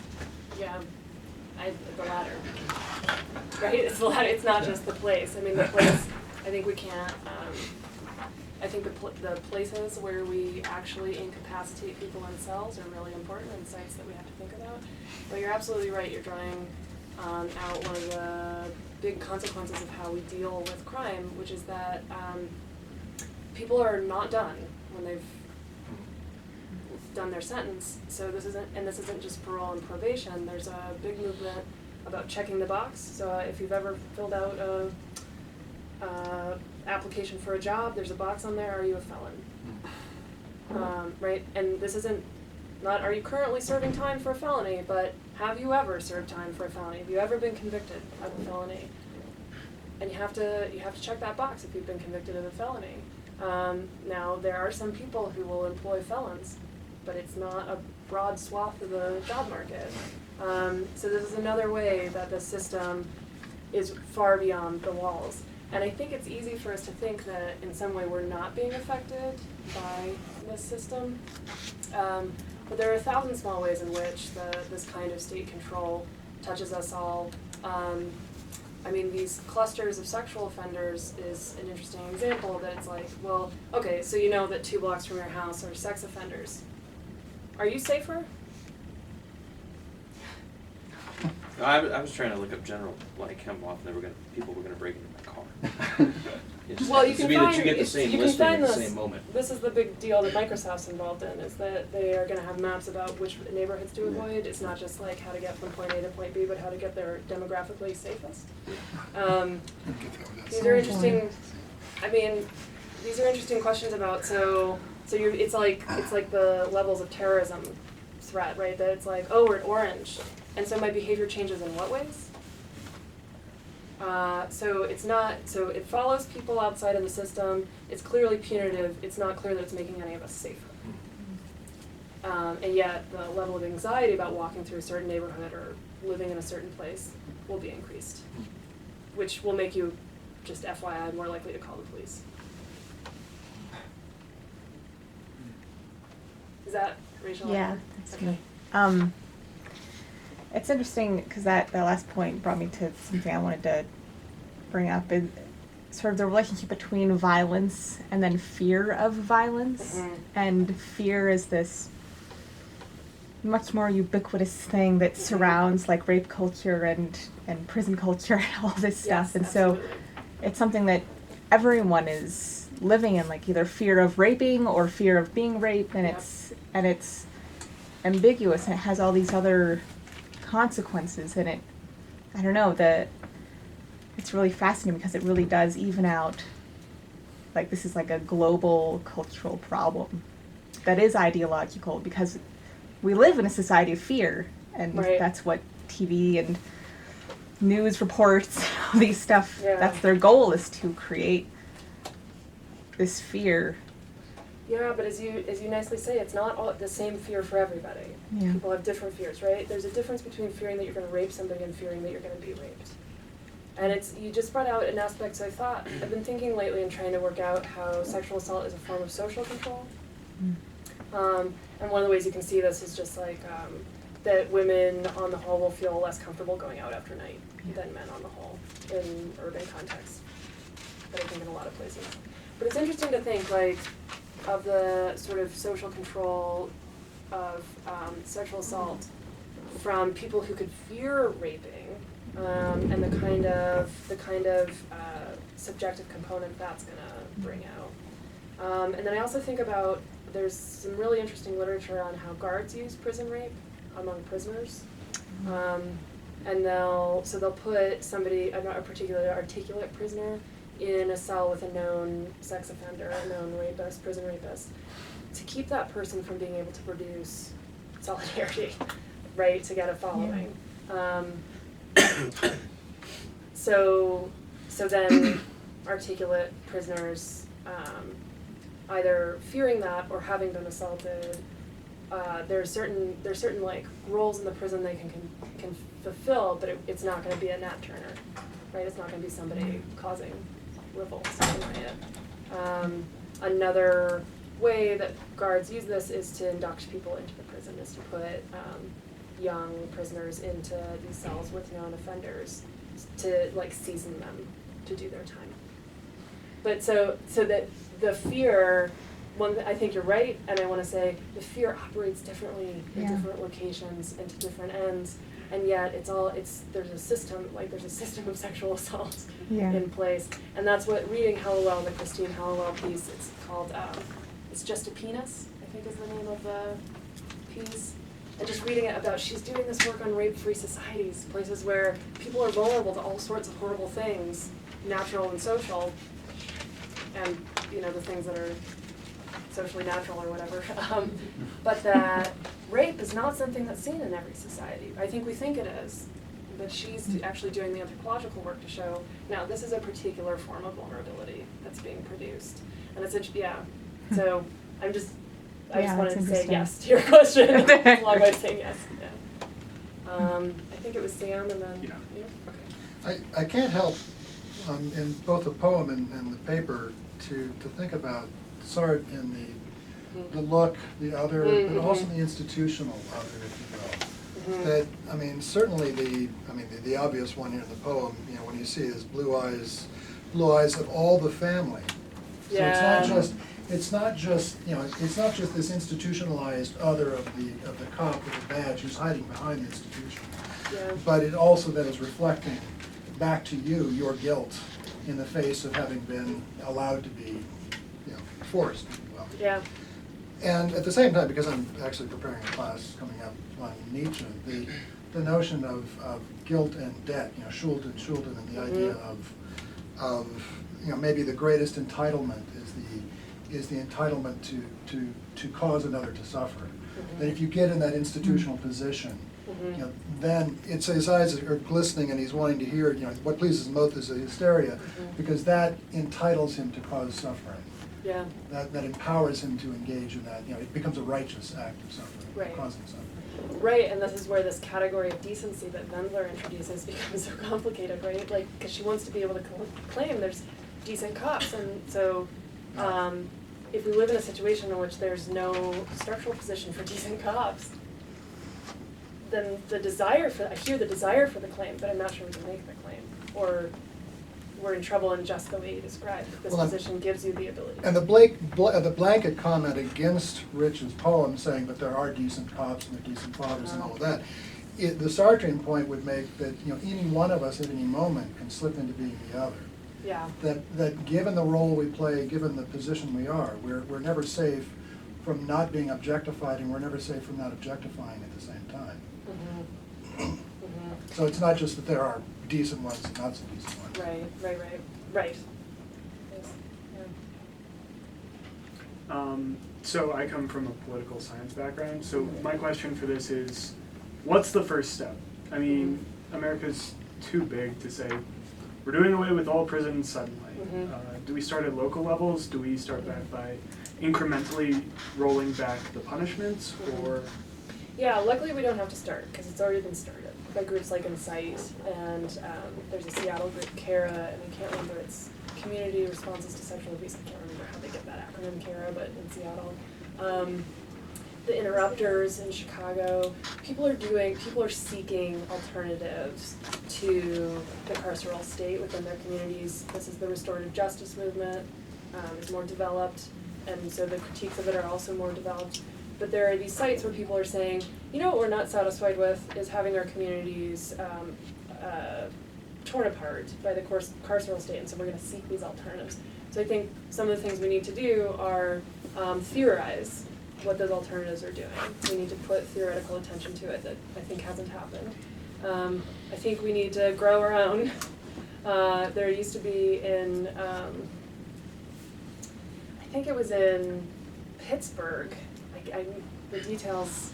Yeah. The latter. Right? It's the latter. It's not just the place. I mean, the place, I think we can't, I think the places where we actually incapacitate people in cells are really important and sites that we have to think about. But you're absolutely right. You're drawing out one of the big consequences of how we deal with crime, which is that people are not done when they've done their sentence. So this isn't just parole and probation. There's a big movement about checking the box. So if you've ever filled out a application for a job, there's a box on there, are you a felon? Right? And this isn't not are you currently serving time for a felony, but have you ever served time for a felony? Have you ever been convicted of a felony? And you have to check that box if you've been convicted of a felony. Now there are some people who will employ felons, but it's not a broad swath of the job market. So this is another way that the system is far beyond the walls. And I think it's easy for us to think that in some way we're not being affected by this system. But there are 1,000 small ways in which this kind of state control touches us all. I mean, these clusters of sexual offenders is an interesting example that it's like, well, okay, so you know that 2 blocks from your house are sex offenders. Are you safer? I was trying to look up general, like how often people were gonna break into my car. Well, you can that you find get the same you can listing find at the this. same moment. This is the big deal that Microsoft's involved in, is that they are going to have maps about which neighborhoods to avoid. It's not just like how to get from point A to point B, but how to get there demographically safest. These are interesting. I mean, these are interesting questions about it's like the levels of terrorism threat, right? That it's like, oh, we're at orange, and so my behavior changes in what ways? So it follows people outside of the system. It's clearly punitive. It's not clear that it's making any of us safer. And yet the level of anxiety about walking through a certain neighborhood or living in a certain place will be increased, which will make you, just FYI, more likely to call the police. Is that Rachel? Yeah, that's Okay. me. It's interesting because that last point brought me to something I wanted to bring up, is sort of the relationship between violence and then fear of violence. Mhm. And fear is this much more ubiquitous thing that surrounds like rape culture and prison culture and all this stuff. Yes, And so absolutely. it's something that everyone is living in, like either fear of raping or fear of being raped, and Yep. it's ambiguous, and it has all these other consequences, and I don't know, it's really fascinating because it really does even out, like this is like a global cultural problem that is ideological, because we live in a society of fear, and Right. that's what TV and news reports, all these stuff, Yeah. that's their goal, is to create this fear. Yeah, but as you nicely say, it's not all the same fear for everybody. Yeah. People have different fears, right? There's a difference between fearing that you're going to rape somebody and fearing that you're going to be raped. And you just brought out an aspect, so I've been thinking lately and trying to work out how sexual assault is a form of social control. And one of the ways you can see this is just like that women on the whole will feel less comfortable going out after night than men on the whole in urban contexts, but I think in a lot of places. But it's interesting to think like of the sort of social control of sexual assault from people who could fear raping, and the kind of subjective component that's gonna bring out. And then I also think about, there's some really interesting literature on how guards use prison rape among prisoners. And they'll put somebody, a particularly articulate prisoner, in a cell with a known sex offender, a known rapist, prison rapist, to keep that person from being able to produce solidarity, right, to get a following. So then articulate prisoners, either fearing that or having been assaulted, there's certain like roles in the prison they can fulfill, but it's not going to be a Nat Turner, right? It's not going to be somebody causing revolts in riot. Another way that guards use this is to induct people into the prison, is to put young prisoners into these cells with known offenders to like season them to do their time. But so that the fear, I think you're right, and I want to say the fear operates differently in different locations and to different ends, and yet there's a system of sexual assault in place, and that's what reading Hallowell, the Christine Hallowell piece, it's called It's Just a Penis, I think is the name of the piece. And just reading it about, she's doing this work on rape-free societies, places where people are vulnerable to all sorts of horrible things, natural and social, and the things that are socially natural or whatever. But that rape is not something that's seen in every society. I think we think it is, but she's actually doing the anthropological work to show, now this is a particular form of vulnerability that's being produced. And it's so I just wanted to say yes to your question. As long as I say yes. Yeah. I think it was Sam and then you. Okay. I can't help, in both the poem and the paper, to think about Sartre in the look, the other, but also the institutional other, if you will. That, certainly the obvious one here in the poem, when you see is blue eyes of all the family. So it's not just this institutionalized other of the cop with the badge who's hiding behind the institution. Yeah. But it also then is reflecting back to you your guilt in the face of having been allowed to be, forced, if you will. Yeah. And at the same time, because I'm actually preparing a class coming up on Nietzsche, the notion of guilt and debt, Schuld and the idea of maybe the greatest entitlement is the entitlement to cause another to suffer. That if you get in that institutional position, then it's his eyes are glistening and he's wanting to hear, what pleases him most is the hysteria, because that entitles him to cause suffering. Yeah. That empowers him to engage in that, it becomes a righteous act of suffering, Right. causing suffering. Right, and this is where this category of decency that Wendler introduces becomes so complicated, right? Like, because she wants to be able to claim there's decent cops, and so if we live in a situation in which there's no structural position for decent cops, then I hear the desire for the claim, but I'm not sure we can make the claim. Or we're in trouble in just the way you described. This Well, position gives you the ability. And the blanket comment against Rich's poem saying that there are decent cops and there are decent fathers and all of that, the starting point would make that, you know, any one of us at any moment can slip into being the other. Yeah. That given the role we play, given the position we are, we're never safe from not being objectified, and we're never safe from not objectifying at the same time. Mm-hmm. Mm-hmm. So it's not just that there are decent ones and not so decent ones. Right. Yes. Yeah. So I come from a political science background, so my question for this is, what's the first step? I mean, America's too big to say, we're doing away with all prisons suddenly. Do we start at local levels? Do we start back by incrementally rolling back the punishments, or? Yeah, luckily we don't have to start, because it's already been started by groups like Insight, and there's a Seattle group, CARA, and I can't remember, it's Community Responses to Sexual Abuse, I can't remember how they get that acronym, CARA, but in Seattle. The Interrupters in Chicago, people are seeking alternatives to the carceral state within their communities. This is the restorative justice movement, it's more developed, and so the critiques of it are also more developed. But there are these sites where people are saying, you know what we're not satisfied with is having our communities torn apart by the carceral state, and so we're going to seek these alternatives. So I think some of the things we need to do are theorize what those alternatives are doing. We need to put theoretical attention to it that I think hasn't happened. I think we need to grow our own. There used to be in, I think it was in Pittsburgh, the details,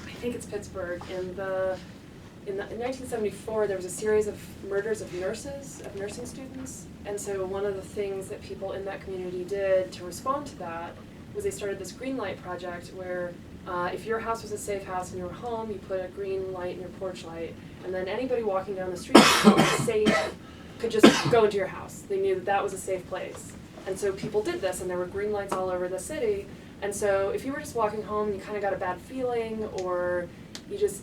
I think it's Pittsburgh, in 1974 there was a series of murders of nursing students, and so one of the things that people in that community did to respond to that was they started this green light project where if your house was a safe house and you were home, you put a green light in your porch light, and then anybody walking down the street could just go into your house. They knew that that was a safe place. And so people did this, and there were green lights all over the city. And so if you were just walking home, you kind of got a bad feeling, or you just,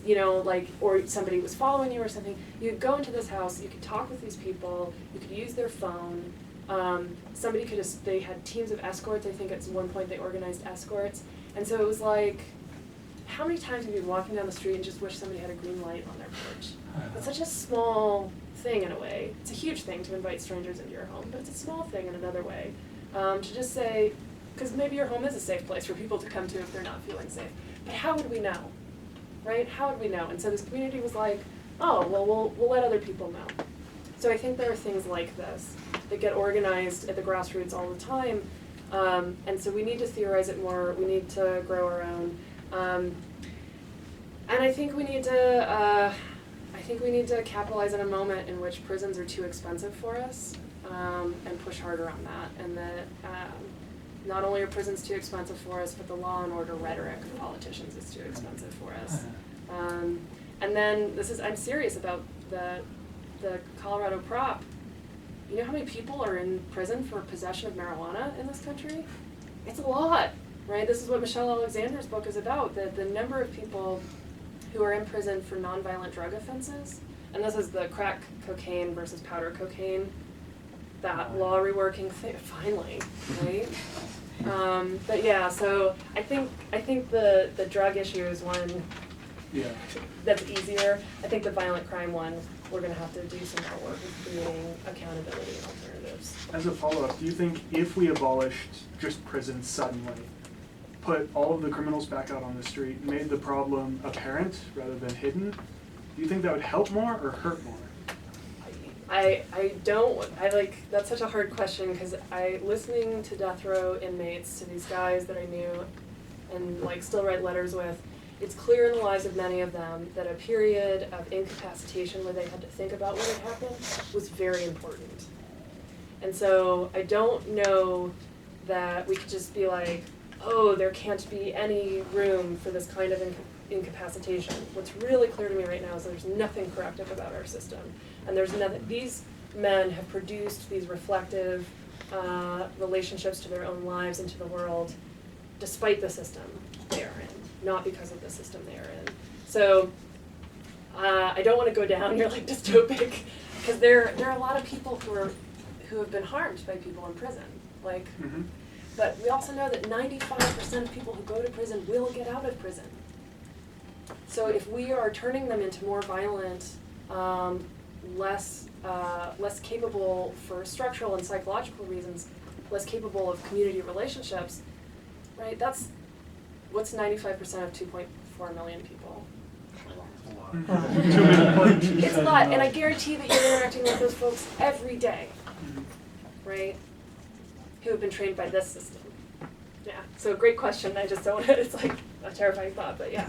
or somebody was following you or something, you could go into this house, you could talk with these people, you could use their phone. They had teams of escorts. I think at one point they organized escorts. And so it was like, how many times have you been walking down the street and just wish somebody had a green light on their porch? It's such a small thing in a way. It's a huge thing to invite strangers into your home, but it's a small thing in another way. To just say, because maybe your home is a safe place for people to come to if they're not feeling safe. But how would we know, right? How would we know? And so this community was like, oh, well, we'll let other people know. So I think there are things like this that get organized at the grassroots all the time. And so we need to theorize it more. We need to grow our own. And I think we need to capitalize on a moment in which prisons are too expensive for us, and push harder on that. And that not only are prisons too expensive for us, but the law and order rhetoric of politicians is too expensive for us. And then I'm serious about the Colorado prop. You know how many people are in prison for possession of marijuana in this country? It's a lot, right? This is what Michelle Alexander's book is about, the number of people who are in prison for nonviolent drug offenses. And this is the crack cocaine versus powder cocaine, that law reworking thing, finally, right? But yeah, so I think the drug issue is one that's easier. I think the violent crime one, we're going to have to do some more work with creating accountability and alternatives. As a follow-up, do you think if we abolished just prisons suddenly, put all of the criminals back out on the street, made the problem apparent rather than hidden, do you think that would help more or hurt more? That's such a hard question, because listening to death row inmates, to these guys that I knew and still write letters with, it's clear in the lives of many of them that a period of incapacitation where they had to think about what had happened was very important. And so I don't know that we could just be like, oh, there can't be any room for this kind of incapacitation. What's really clear to me right now is there's nothing corrective about our system. And there's nothing, these men have produced these reflective, relationships to their own lives and to the world despite the system they are in, not because of the system they are in. So I don't want to go down here like dystopic, because there are a lot of people who have been harmed by people in prison. Like, but we also know that 95% of people who go to prison will get out of prison. So if we are turning them into more violent, less capable for structural and psychological reasons, less capable of community relationships, right? That's what's 95% of 2.4 million people. It's a lot, and I guarantee that you're interacting with those folks every day, right? Who have been trained by this system. Yeah. So great question. I just don't. It's like a terrifying thought, but yeah.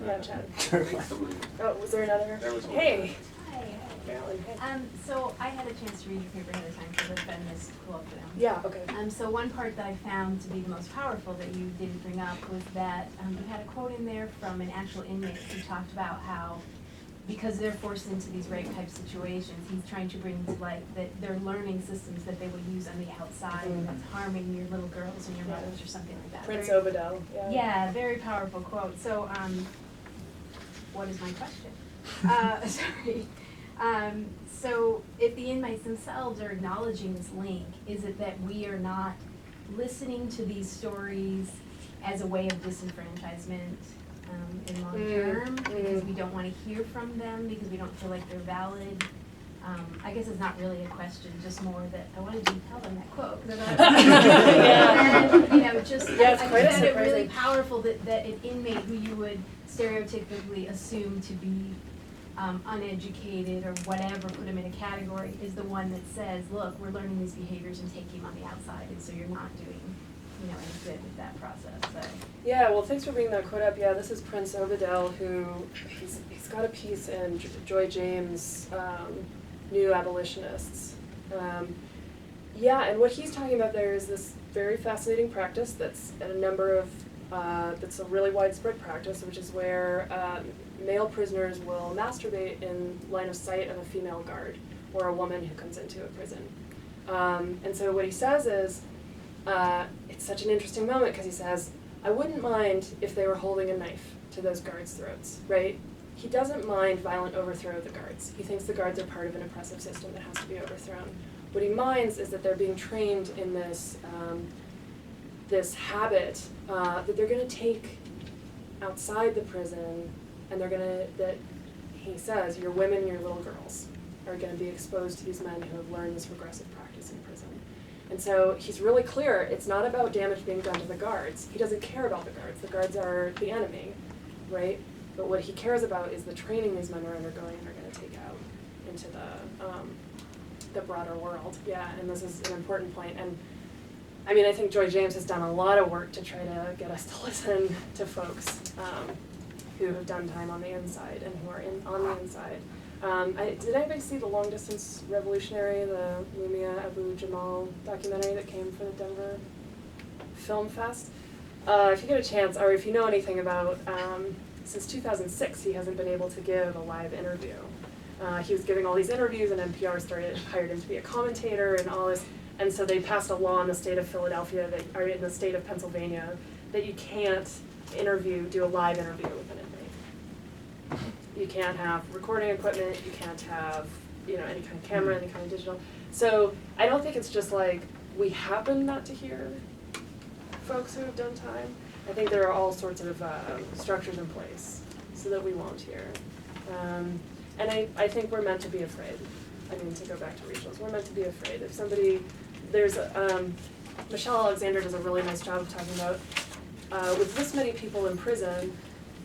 Yeah, Chad. Oh, was there another? Hey. Hi. Marilyn. Hey. So I had a chance to read your paper ahead of time for the feminist colloquium. Yeah. Okay. So one part that I found to be the most powerful that you didn't bring up was that you had a quote in there from an actual inmate who talked about how, because they're forced into these rape type situations, he's trying to bring to light that they're learning systems that they would use on the outside, and that's harming your little girls and your mothers or something like that. Prince Very- Obadel. Yeah. Yeah, very powerful quote. So, what is my question? Sorry. So if the inmates themselves are acknowledging this link, is it that we are not listening to these stories as a way of disenfranchisement in long term, because we don't want to hear from them, because we don't feel like they're valid? I guess it's not really a question, just more that I wanted to tell them that quote. 'Cause I thought, Yeah. and, you know, just Yeah, it's I quite found it really surprising. powerful that an inmate who you would stereotypically assume to be uneducated or whatever, put him in a category, is the one that says, look, we're learning these behaviors and taking them on the outside, and so you're not doing, you know, any good with that process. So. Yeah, well, thanks for bringing that quote up. Yeah, this is Prince Obadel, who he's got a piece in Joy James' New Abolitionists. Yeah, and what he's talking about there is this very fascinating practice that's at a number of that's a really widespread practice, which is where male prisoners will masturbate in line of sight of a female guard or a woman who comes into a prison. And so what he says is, it's such an interesting moment because he says, I wouldn't mind if they were holding a knife to those guards' throats, right? He doesn't mind violent overthrow of the guards. He thinks the guards are part of an oppressive system that has to be overthrown. What he minds is that they're being trained in this this habit that they're going to take outside the prison, and they're going to, that he says, your women and your little girls are going to be exposed to these men who have learned this regressive practice in prison. And so he's really clear, it's not about damage being done to the guards. He doesn't care about the guards. The guards are the enemy, right? But what he cares about is the training these men are undergoing and are going to take out into the broader world. Yeah, and this is an important point. And I mean, I think Joy James has done a lot of work to try to get us to listen to folks who have done time on the inside and who are on the inside. Did anybody see the Long Distance Revolutionary, the Mumia Abu Jamal documentary that came for the Denver Film Fest? If you get a chance, or if you know anything about, since 2006, he hasn't been able to give a live interview. He was giving all these interviews, and NPR hired him to be a commentator and all this. And so they passed a law in the state of Philadelphia, or in the state of Pennsylvania, that you can't do a live interview with an inmate. You can't have recording equipment, you can't have, any kind of camera, any kind of digital. So I don't think it's just like we happen not to hear folks who have done time. I think there are all sorts of structures in place so that we won't hear. And I think we're meant to be afraid. I mean, to go back to Rachel's, we're meant to be afraid. If somebody, Michelle Alexander does a really nice job of talking about, with this many people in prison,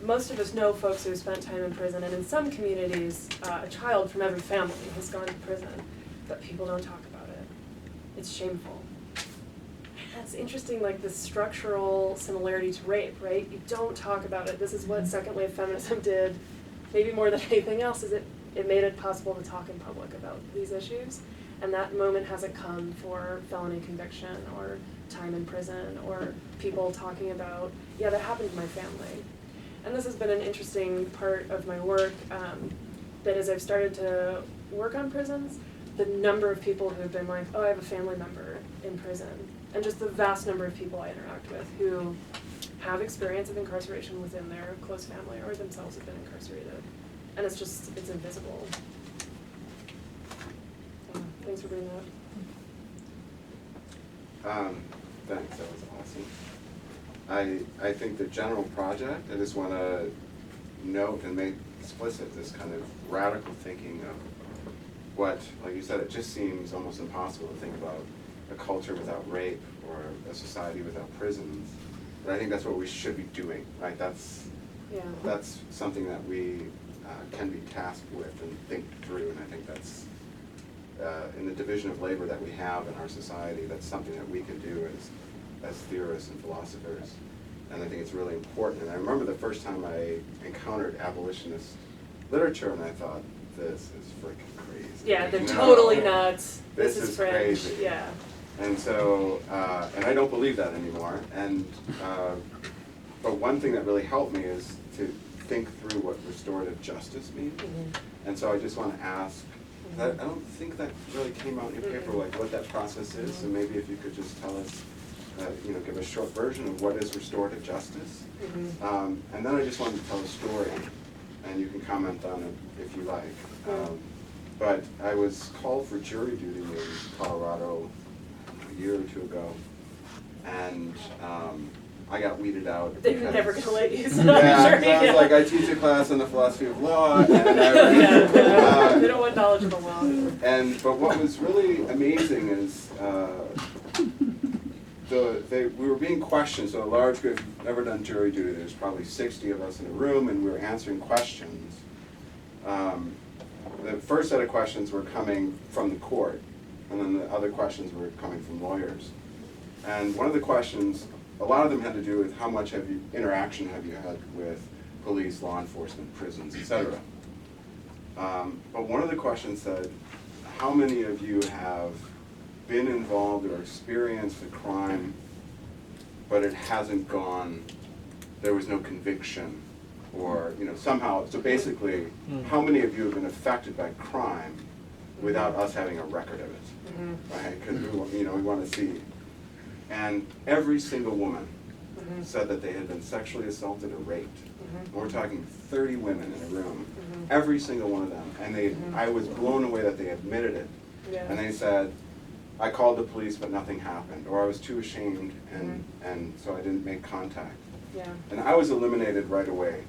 most of us know folks who have spent time in prison, and in some communities, a child from every family has gone to prison, but people don't talk about it. It's shameful. That's interesting, like this structural similarity to rape, right? You don't talk about it. This is what second wave feminism did, maybe more than anything else, is it made it possible to talk in public about these issues. And that moment hasn't come for felony conviction or time in prison or people talking about, yeah, that happened to my family. And this has been an interesting part of my work, that as I've started to work on prisons, the number of people who have been like, oh, I have a family member in prison, and just the vast number of people I interact with who have experience of incarceration within their close family or themselves have been incarcerated. And it's just, it's invisible. Yeah, thanks for bringing that up. Thanks, that was awesome. I think the general project, I just want to note and make explicit this kind of radical thinking of what, like you said, it just seems almost impossible to think about a culture without rape or a society without prisons. But I think that's what we should be doing, right? That's something that we can be tasked with and think through, and I think that's in the division of labor that we have in our society, that's something that we can do as theorists and philosophers. And I think it's really important. And I remember the first time I encountered abolitionist literature, and I thought, this is freaking crazy. Yeah, they're No, totally nuts. This is is fringe. crazy. Yeah. And so, and I don't believe that anymore. And but one thing that really helped me is to think through what restorative justice means. Mm-hmm. And so I just want to ask, I don't think that really came out in your paper, like what that process is. So maybe if you could just tell us, give a short version of what is restorative justice. Mm-hmm. And then I just wanted to tell a story, and you can comment on it if you like. But I was called for jury duty in Colorado a year or two ago, and I got weeded out. They were never going to let you sit Yeah, on the jury. I was like, I teach a class on the philosophy of law, and They don't want knowledge of the law. but what was really amazing is we were being questioned. So a large group, if you've never done jury duty, there's probably 60 of us in a room, and we were answering questions. The first set of questions were coming from the court, and then the other questions were coming from lawyers. And one of the questions, a lot of them had to do with how much interaction have you had with police, law enforcement, prisons, etc. But one of the questions said, how many of you have been involved or experienced a crime, but it hasn't gone, there was no conviction, or somehow, so basically, how many of you have been affected by crime without us having a record of it, right? Because we want to see. And every single woman said that they had been sexually assaulted or raped. And we're talking 30 women in a room, every single one of them. And I was blown away that they admitted it. Yeah. And they said, I called the police, but nothing happened, or I was too ashamed, and so I didn't make contact. Yeah. And I was eliminated right away.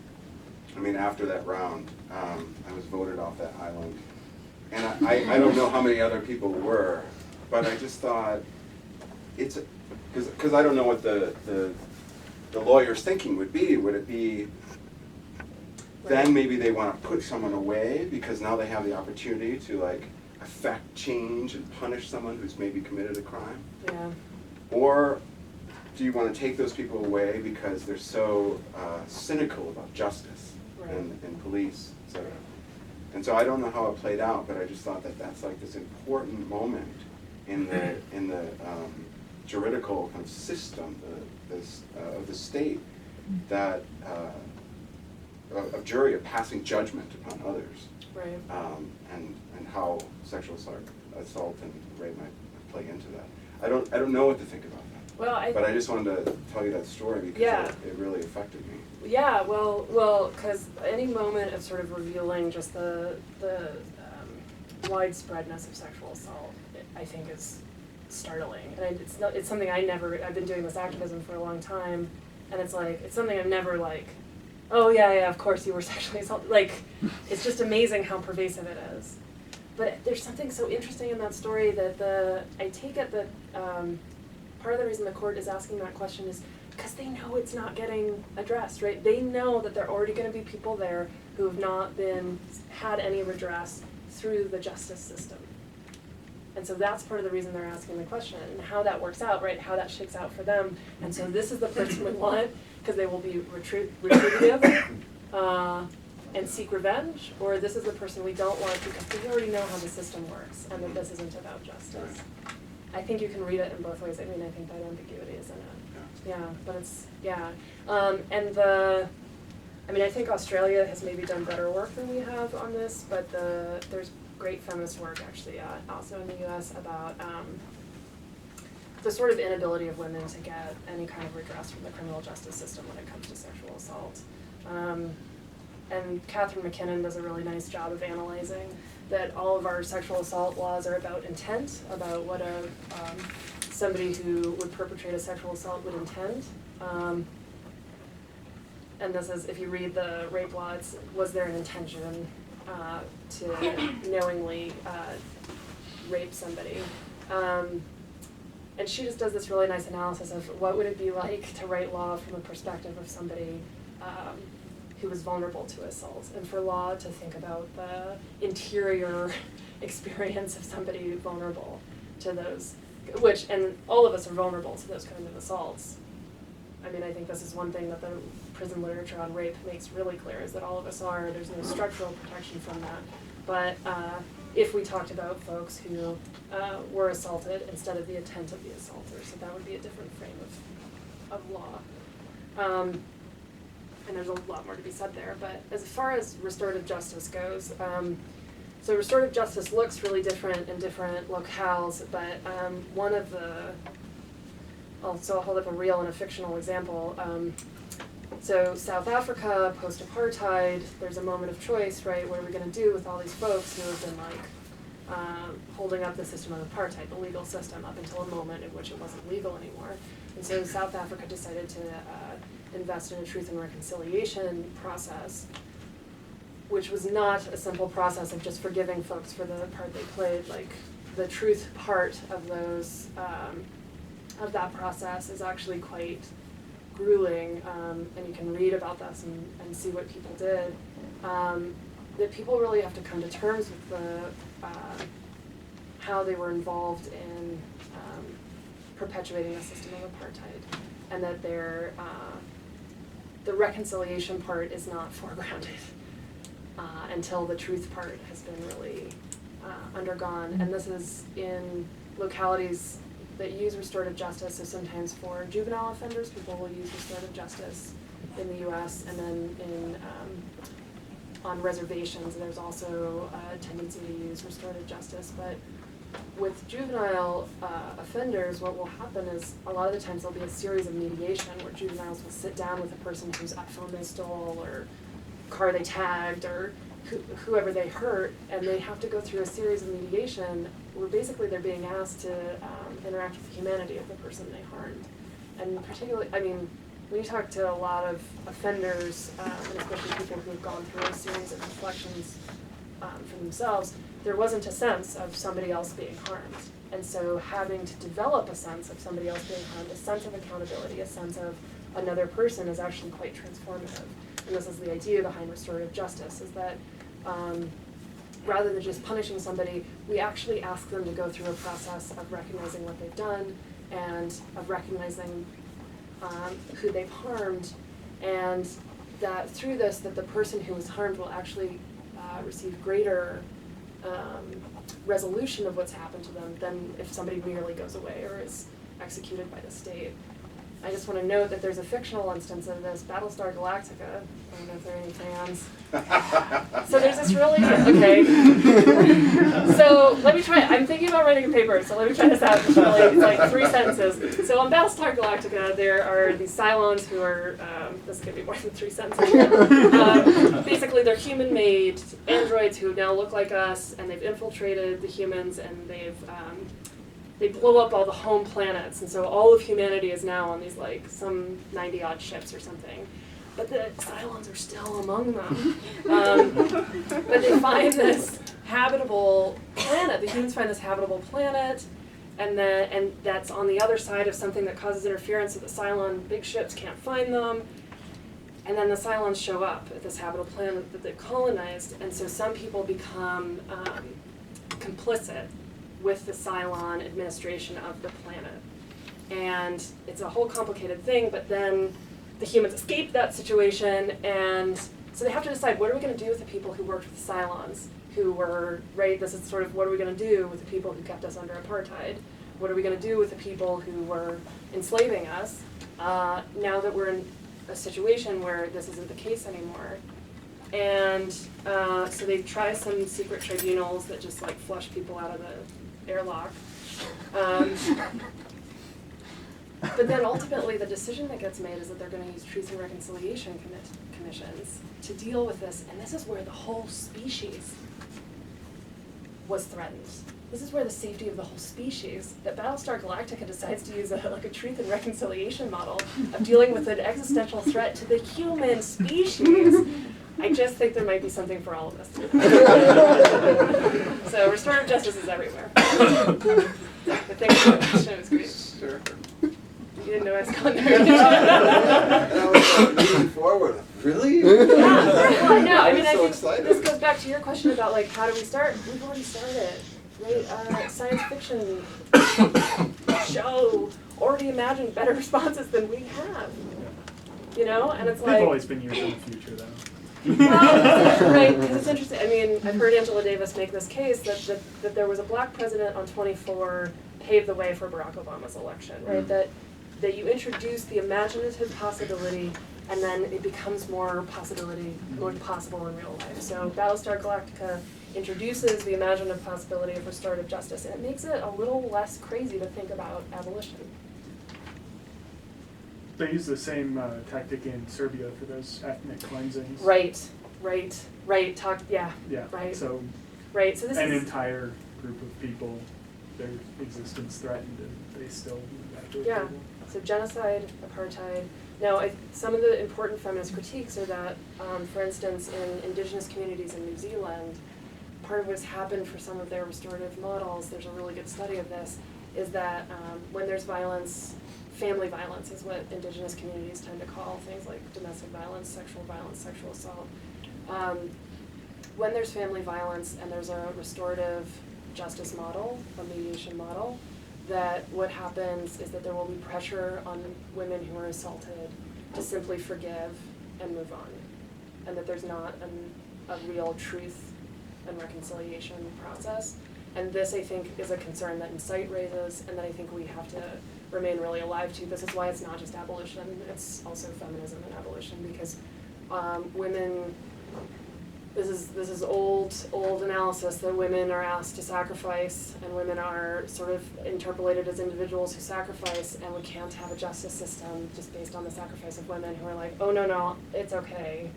I mean, after that round, I was voted off that island. And I don't know how many other people were, but I just thought, it's, because I don't know what the lawyer's thinking would be. Would it be, then maybe they want to put someone away because now they have the opportunity to affect change and punish someone who's maybe committed a crime? Yeah. Or do you want to take those people away because they're so cynical about justice and police, etc.? And so I don't know how it played out, but I just thought that that's this important moment in the juridical kind of system of the state, that of jury, of passing judgment upon others, Right. and how sexual assault and rape might play into that. I don't know what to think about that. Well, But I just wanted to tell you that story because it really affected me. Yeah, well, because any moment of sort of revealing just the widespreadness of sexual assault, I think is startling, and it's something I've been doing this activism for a long time, and it's something I'm never oh yeah, of course you were sexually assaulted. It's just amazing how pervasive it is. But there's something so interesting in that story that I take it that part of the reason the court is asking that question is because they know it's not getting addressed, right? They know that there are already going to be people there who have not had any redress through the justice system. And so that's part of the reason they're asking the question, and how that works out, right? How that shakes out for them. And so this is the person we want, because they will be retributive and seek revenge, or this is the person we don't want because we already know how the system works and that this isn't about justice. I think you can read it in both ways. I mean, I think that ambiguity is in it. Yeah, but it's, I think Australia has maybe done better work than we have on this, but there's great feminist work actually also in the US about the sort of inability of women to get any kind of redress from the criminal justice system when it comes to sexual assault. And Catherine McKinnon does a really nice job of analyzing that all of our sexual assault laws are about intent, about what somebody who would perpetrate a sexual assault would intend. And this is, if you read the rape law, it's, was there an intention to knowingly rape somebody? And she just does this really nice analysis of what would it be like to write law from the perspective of somebody who was vulnerable to assault, and for law to think about the interior experience of somebody vulnerable to those, which, and all of us are vulnerable to those kinds of assaults. I mean, I think this is one thing that the prison literature on rape makes really clear, is that all of us are, there's no structural protection from that. But if we talked about folks who were assaulted instead of the intent of the assaulter, so that would be a different frame of law. And there's a lot more to be said there, but as far as restorative justice goes, so restorative justice looks really different in different locales, but one of the, so I'll hold up a real and a fictional example. So South Africa, post-apartheid, there's a moment of choice, right? What are we gonna do with all these folks who have been holding up the system of apartheid, the legal system, up until a moment in which it wasn't legal anymore. And so South Africa decided to invest in a truth and reconciliation process, which was not a simple process of just forgiving folks for the part they played. Like, the truth part of those, of that process is actually quite grueling, and you can read about this and see what people did. That people really have to come to terms with the, how they were involved in perpetuating the system of apartheid, and that they're, the reconciliation part is not foregrounded until the truth part has been really undergone. And this is in localities that use restorative justice. So sometimes for juvenile offenders, people will use restorative justice in the US, and then in on reservations, there's also a tendency to use restorative justice. But with juvenile offenders, what will happen is a lot of the times there'll be a series of mediation where juveniles will sit down with a person whose iPhone they stole or car they tagged or whoever they hurt, and they have to go through a series of mediation where basically they're being asked to interact with the humanity of the person they harmed. And particularly, I mean, when you talk to a lot of offenders, and especially people who have gone through a series of reflections for themselves, there wasn't a sense of somebody else being harmed. And so having to develop a sense of somebody else being harmed, a sense of accountability, a sense of another person is actually quite transformative. And this is the idea behind restorative justice, is that rather than just punishing somebody, we actually ask them to go through a process of recognizing what they've done and of recognizing who they've harmed, and that through this, that the person who was harmed will actually receive greater resolution of what's happened to them than if somebody merely goes away or is executed by the state. I just want to note that there's a fictional instance of this, Battlestar Galactica. I don't know if there are any fans. So there's this really, okay. So let me try, I'm thinking about writing a paper, so let me try this out. It's really, it's like 3 sentences. So on Battlestar Galactica, there are these Cylons who are, this is going to be more than 3 sentences. Basically, they're human-made androids who now look like us, and they've infiltrated the humans, and they blow up all the home planets, and so all of humanity is now on these like some 90-odd ships or something. But the Cylons are still among them. But they find this habitable planet. The humans find this habitable planet, and that's on the other side of something that causes interference, so the Cylon big ships can't find them. And then the Cylons show up at this habitable planet that they've colonized, and so some people become complicit with the Cylon administration of the planet. And it's a whole complicated thing, but then the humans escape that situation, and so they have to decide, what are we going to do with the people who worked with the Cylons, who were, right, this is sort of, what are we going to do with the people who kept us under apartheid? What are we going to do with the people who were enslaving us, now that we're in a situation where this isn't the case anymore? And so they try some secret tribunals that just like flush people out of the airlock. But then ultimately the decision that gets made is that they're going to use Truth and Reconciliation commissions to deal with this, and this is where the whole species was threatened. This is where the safety of the whole species, that Battlestar Galactica decides to use a Truth and Reconciliation model of dealing with an existential threat to the human species. I just think there might be something for all of us. So restorative justice is everywhere. But thanks for the question, it was great. Sure. You didn't know I was going there, did you? And I was moving forward. Really? Yeah, well, no, I mean, I so think excited. this goes back to your question about like, how do we start? We've already started, right? Science fiction show already imagined better responses than we have, you know? And it's like, They've always been years in the future, though. well, right, because it's interesting. I mean, I've heard Angela Davis make this case that there was a black president on 24 paved the way for Barack Obama's election, right? That you introduce the imaginative possibility, and then it becomes more possible in real life. So Battlestar Galactica introduces the imaginative possibility of restorative justice, and it makes it a little less crazy to think about abolition. They use the same tactic in Serbia for those ethnic cleansings. Right. Yeah. Right. So So this an is entire group of people, their existence threatened, and they still have to Yeah. approval. So genocide, apartheid. Now, some of the important feminist critiques are that, for instance, in indigenous communities in New Zealand, part of what's happened for some of their restorative models, there's a really good study of this, is that when there's violence, family violence is what indigenous communities tend to call things like domestic violence, sexual assault. When there's family violence and there's a restorative justice model, a mediation model, that what happens is that there will be pressure on women who are assaulted to simply forgive and move on, and that there's not a real truth and reconciliation process. And this, I think, is a concern that Insight raises, and that I think we have to remain really alive to. This is why it's not just abolition, it's also feminism and abolition, because women, this is old analysis that women are asked to sacrifice, and women are sort of interpolated as individuals who sacrifice, and we can't have a justice system just based on the sacrifice of women who are like, oh no, it's okay,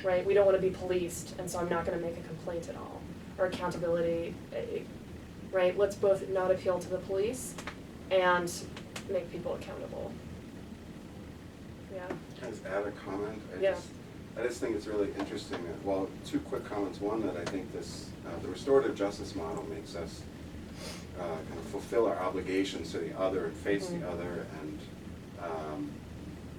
right? We don't want to be policed, and so I'm not going to make a complaint at all. Or accountability, right? Let's both not appeal to the police and make people accountable. Yeah. Can I just add a comment? I just think it's really interesting. Well, two quick comments. One, that I think the restorative justice model makes us kind of fulfill our obligations to the other and face the other, and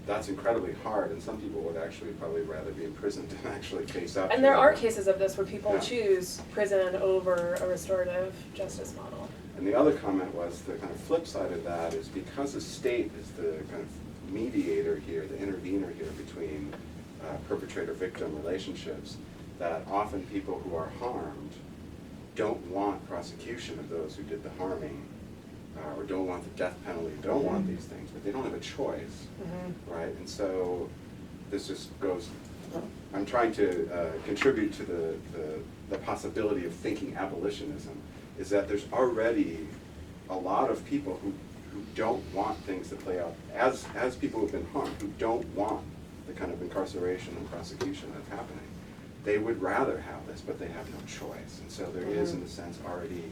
that's incredibly hard. And some people would actually probably rather be in prison than actually face up. And there are cases of this where people Yeah. choose prison over a restorative justice model. And the other comment was the kind of flip side of that is because the state is the kind of mediator here, the intervener here between perpetrator-victim relationships, that often people who are harmed don't want prosecution of those who did the harming, or don't want the death penalty, don't want these things, but they don't have a choice, right? And so this just goes, I'm trying to contribute to the possibility of thinking abolitionism, is that there's already a lot of people who don't want things to play out as people who've been harmed, who don't want the kind of incarceration and prosecution that's happening. They would rather have this, but they have no choice. And so there is, in a sense, already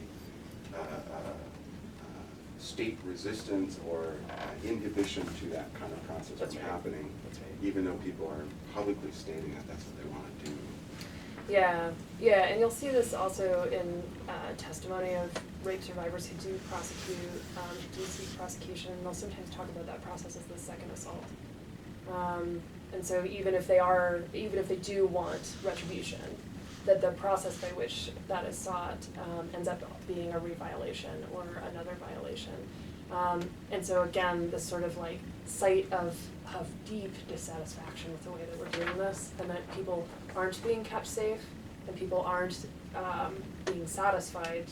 state resistance or inhibition to that kind of process That's from right. happening, That's right. even though people are publicly stating that that's what they want to do. Yeah, and you'll see this also in testimony of rape survivors who do prosecute, do seek prosecution. They'll sometimes talk about that process as the second assault. And so even if they do want retribution, that the process by which that is sought ends up being a re-violation or another violation. And so again, this sort of like sight of deep dissatisfaction with the way that we're doing this, and that people aren't being kept safe, and people aren't being satisfied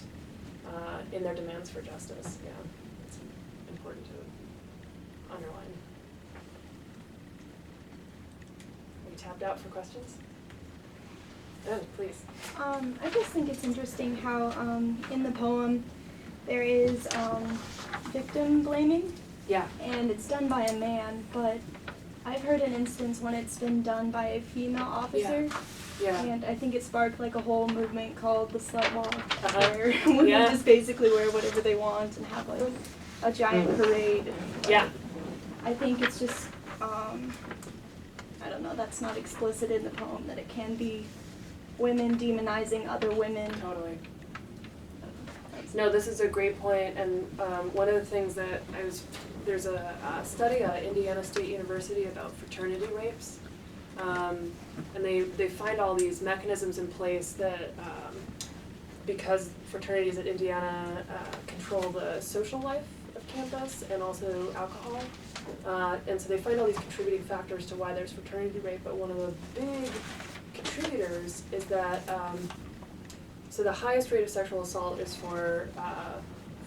in their demands for justice. Yeah, it's important to underline. Are you tapped out for questions? Oh, please. I just think it's interesting how in the poem there is victim blaming, Yeah. and it's done by a man, but I've heard an instance when it's been done by a female officer, Yeah. and I think it sparked like a whole movement called the slut walk, Uh-huh. where women Yeah. just basically wear whatever they want and have like a giant parade. Yeah. I think it's just, I don't know, that's not explicit in the poem, that it can be women demonizing other women. Totally. No, this is a great point, and one of the things that there's a study at Indiana State University about fraternity rapes, and they find all these mechanisms in place that, because fraternities at Indiana control the social life of campus and also alcohol, and so they find all these contributing factors to why there's fraternity rape, but one of the big contributors is that so the highest rate of sexual assault is for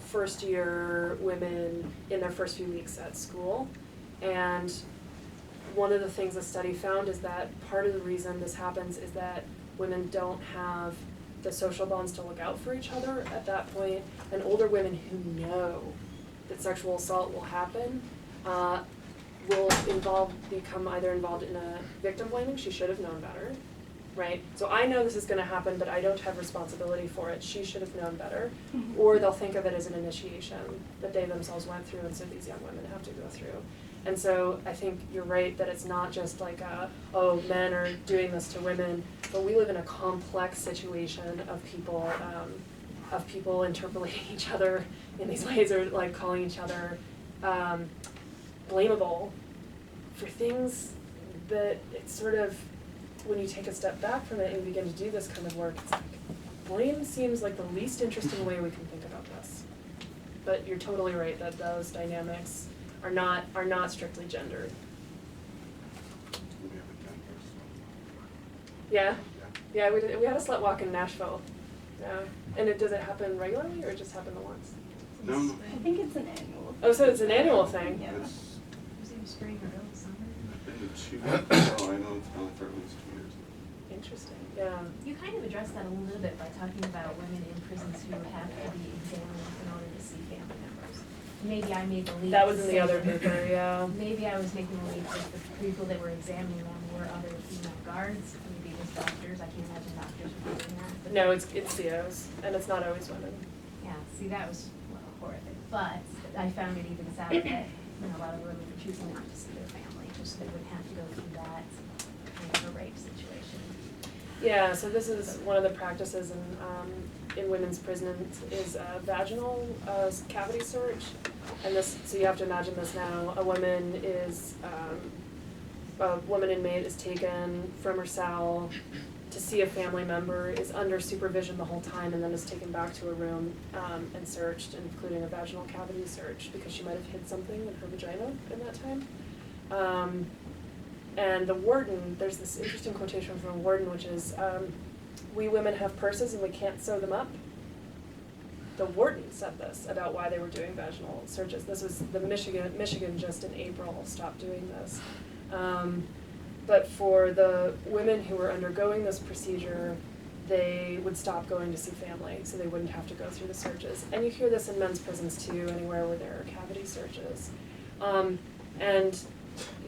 first year women in their first few weeks at school. And one of the things the study found is that part of the reason this happens is that women don't have the social bonds to look out for each other at that point, and older women who know that sexual assault will happen will become either involved in a victim blaming, she should have known better, right? So I know this is going to happen, but I don't have responsibility for it. She should have known better. Or they'll think of it as an initiation that they themselves went through, and so these young women have to go through. And so I think you're right that it's not just like, oh, men are doing this to women, but we live in a complex situation of people interpolating each other in these ways, or like calling each other blamable for things that it's sort of, when you take a step back from it and begin to do this kind of work, it's like, blame seems like the least interesting way we can think about this. But you're totally right that those dynamics are not strictly gendered. We have a gender swap. Yeah? Yeah, we had a slut walk in Nashville. Yeah. And does it happen regularly or it just happened the once? No, no. I think it's an annual. Oh, so it's an annual thing. Yeah. It's, Was it spring or early summer? I've been to 2, oh, I know it's been for at least 2 years. Interesting. Yeah. You kind of addressed that a little bit by talking about women in prisons who have to be examined in order to see family members. Maybe I made the leap. That was to in the say other that- paper, yeah. Maybe I was making the leap that the people that were examining them were other female guards, maybe it was doctors, I can't imagine doctors were doing that. But No, it's COs, and it's not always women. yeah, see, that was, well, horrific, but I found it even sadder that, a lot of women were choosing not to see their family, just so they wouldn't have to go through that kind of a rape situation. Yeah, so this is one of the practices in women's prisons is vaginal cavity search, and this. So you have to imagine this now. A woman inmate is taken from her cell to see a family member, is under supervision the whole time, and then is taken back to a room and searched, including a vaginal cavity search because she might have hid something in her vagina in that time. And the warden, there's this interesting quotation from a warden, which is, we women have purses and we can't sew them up. The warden said this about why they were doing vaginal searches. This was the Michigan just in April stopped doing this. But for the women who were undergoing this procedure, they would stop going to see family, so they wouldn't have to go through the searches. And you hear this in men's prisons too, anywhere where there are cavity searches. And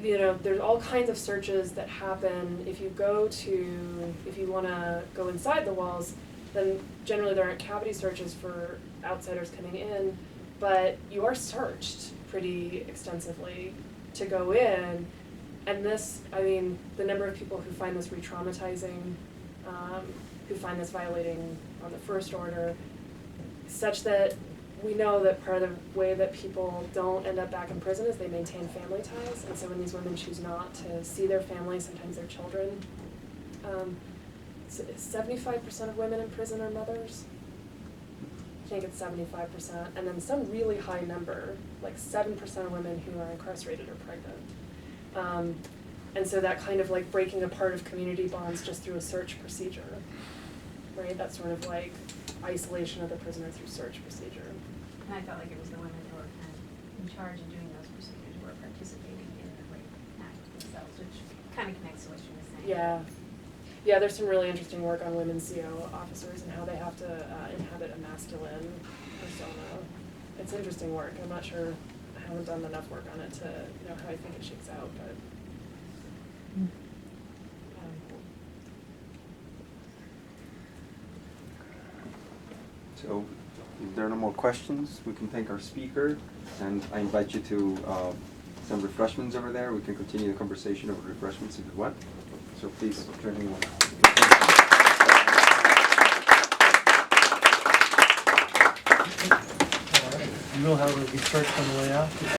there's all kinds of searches that happen. If you want to go inside the walls, then generally there aren't cavity searches for outsiders coming in, but you are searched pretty extensively to go in. And this, the number of people who find this re-traumatizing, who find this violating on the first order, such that we know that part of the way that people don't end up back in prison is they maintain family ties. And so when these women choose not to see their family, sometimes their children, 75% of women in prison are mothers. I think it's 75%. And then some really high number, like 7% of women who are incarcerated are pregnant. And so that kind of like breaking apart of community bonds just through a search procedure, right? That sort of like isolation of the prisoner through search procedure. And I felt like it was the women who were kind of in charge of doing those procedures who were participating in the rape act themselves, which kind of connects to what you were saying. Yeah. Yeah, there's some really interesting work on women CO officers and how they have to inhabit a masculine persona. It's interesting work. I'm not sure, I haven't done enough work on it to know how I think it shakes out, but. So, if there are no more questions, we can thank our speaker, and I invite you to some refreshments over there. We can continue the conversation over refreshments if you want. So please join me. You will, however, be searched on the way out.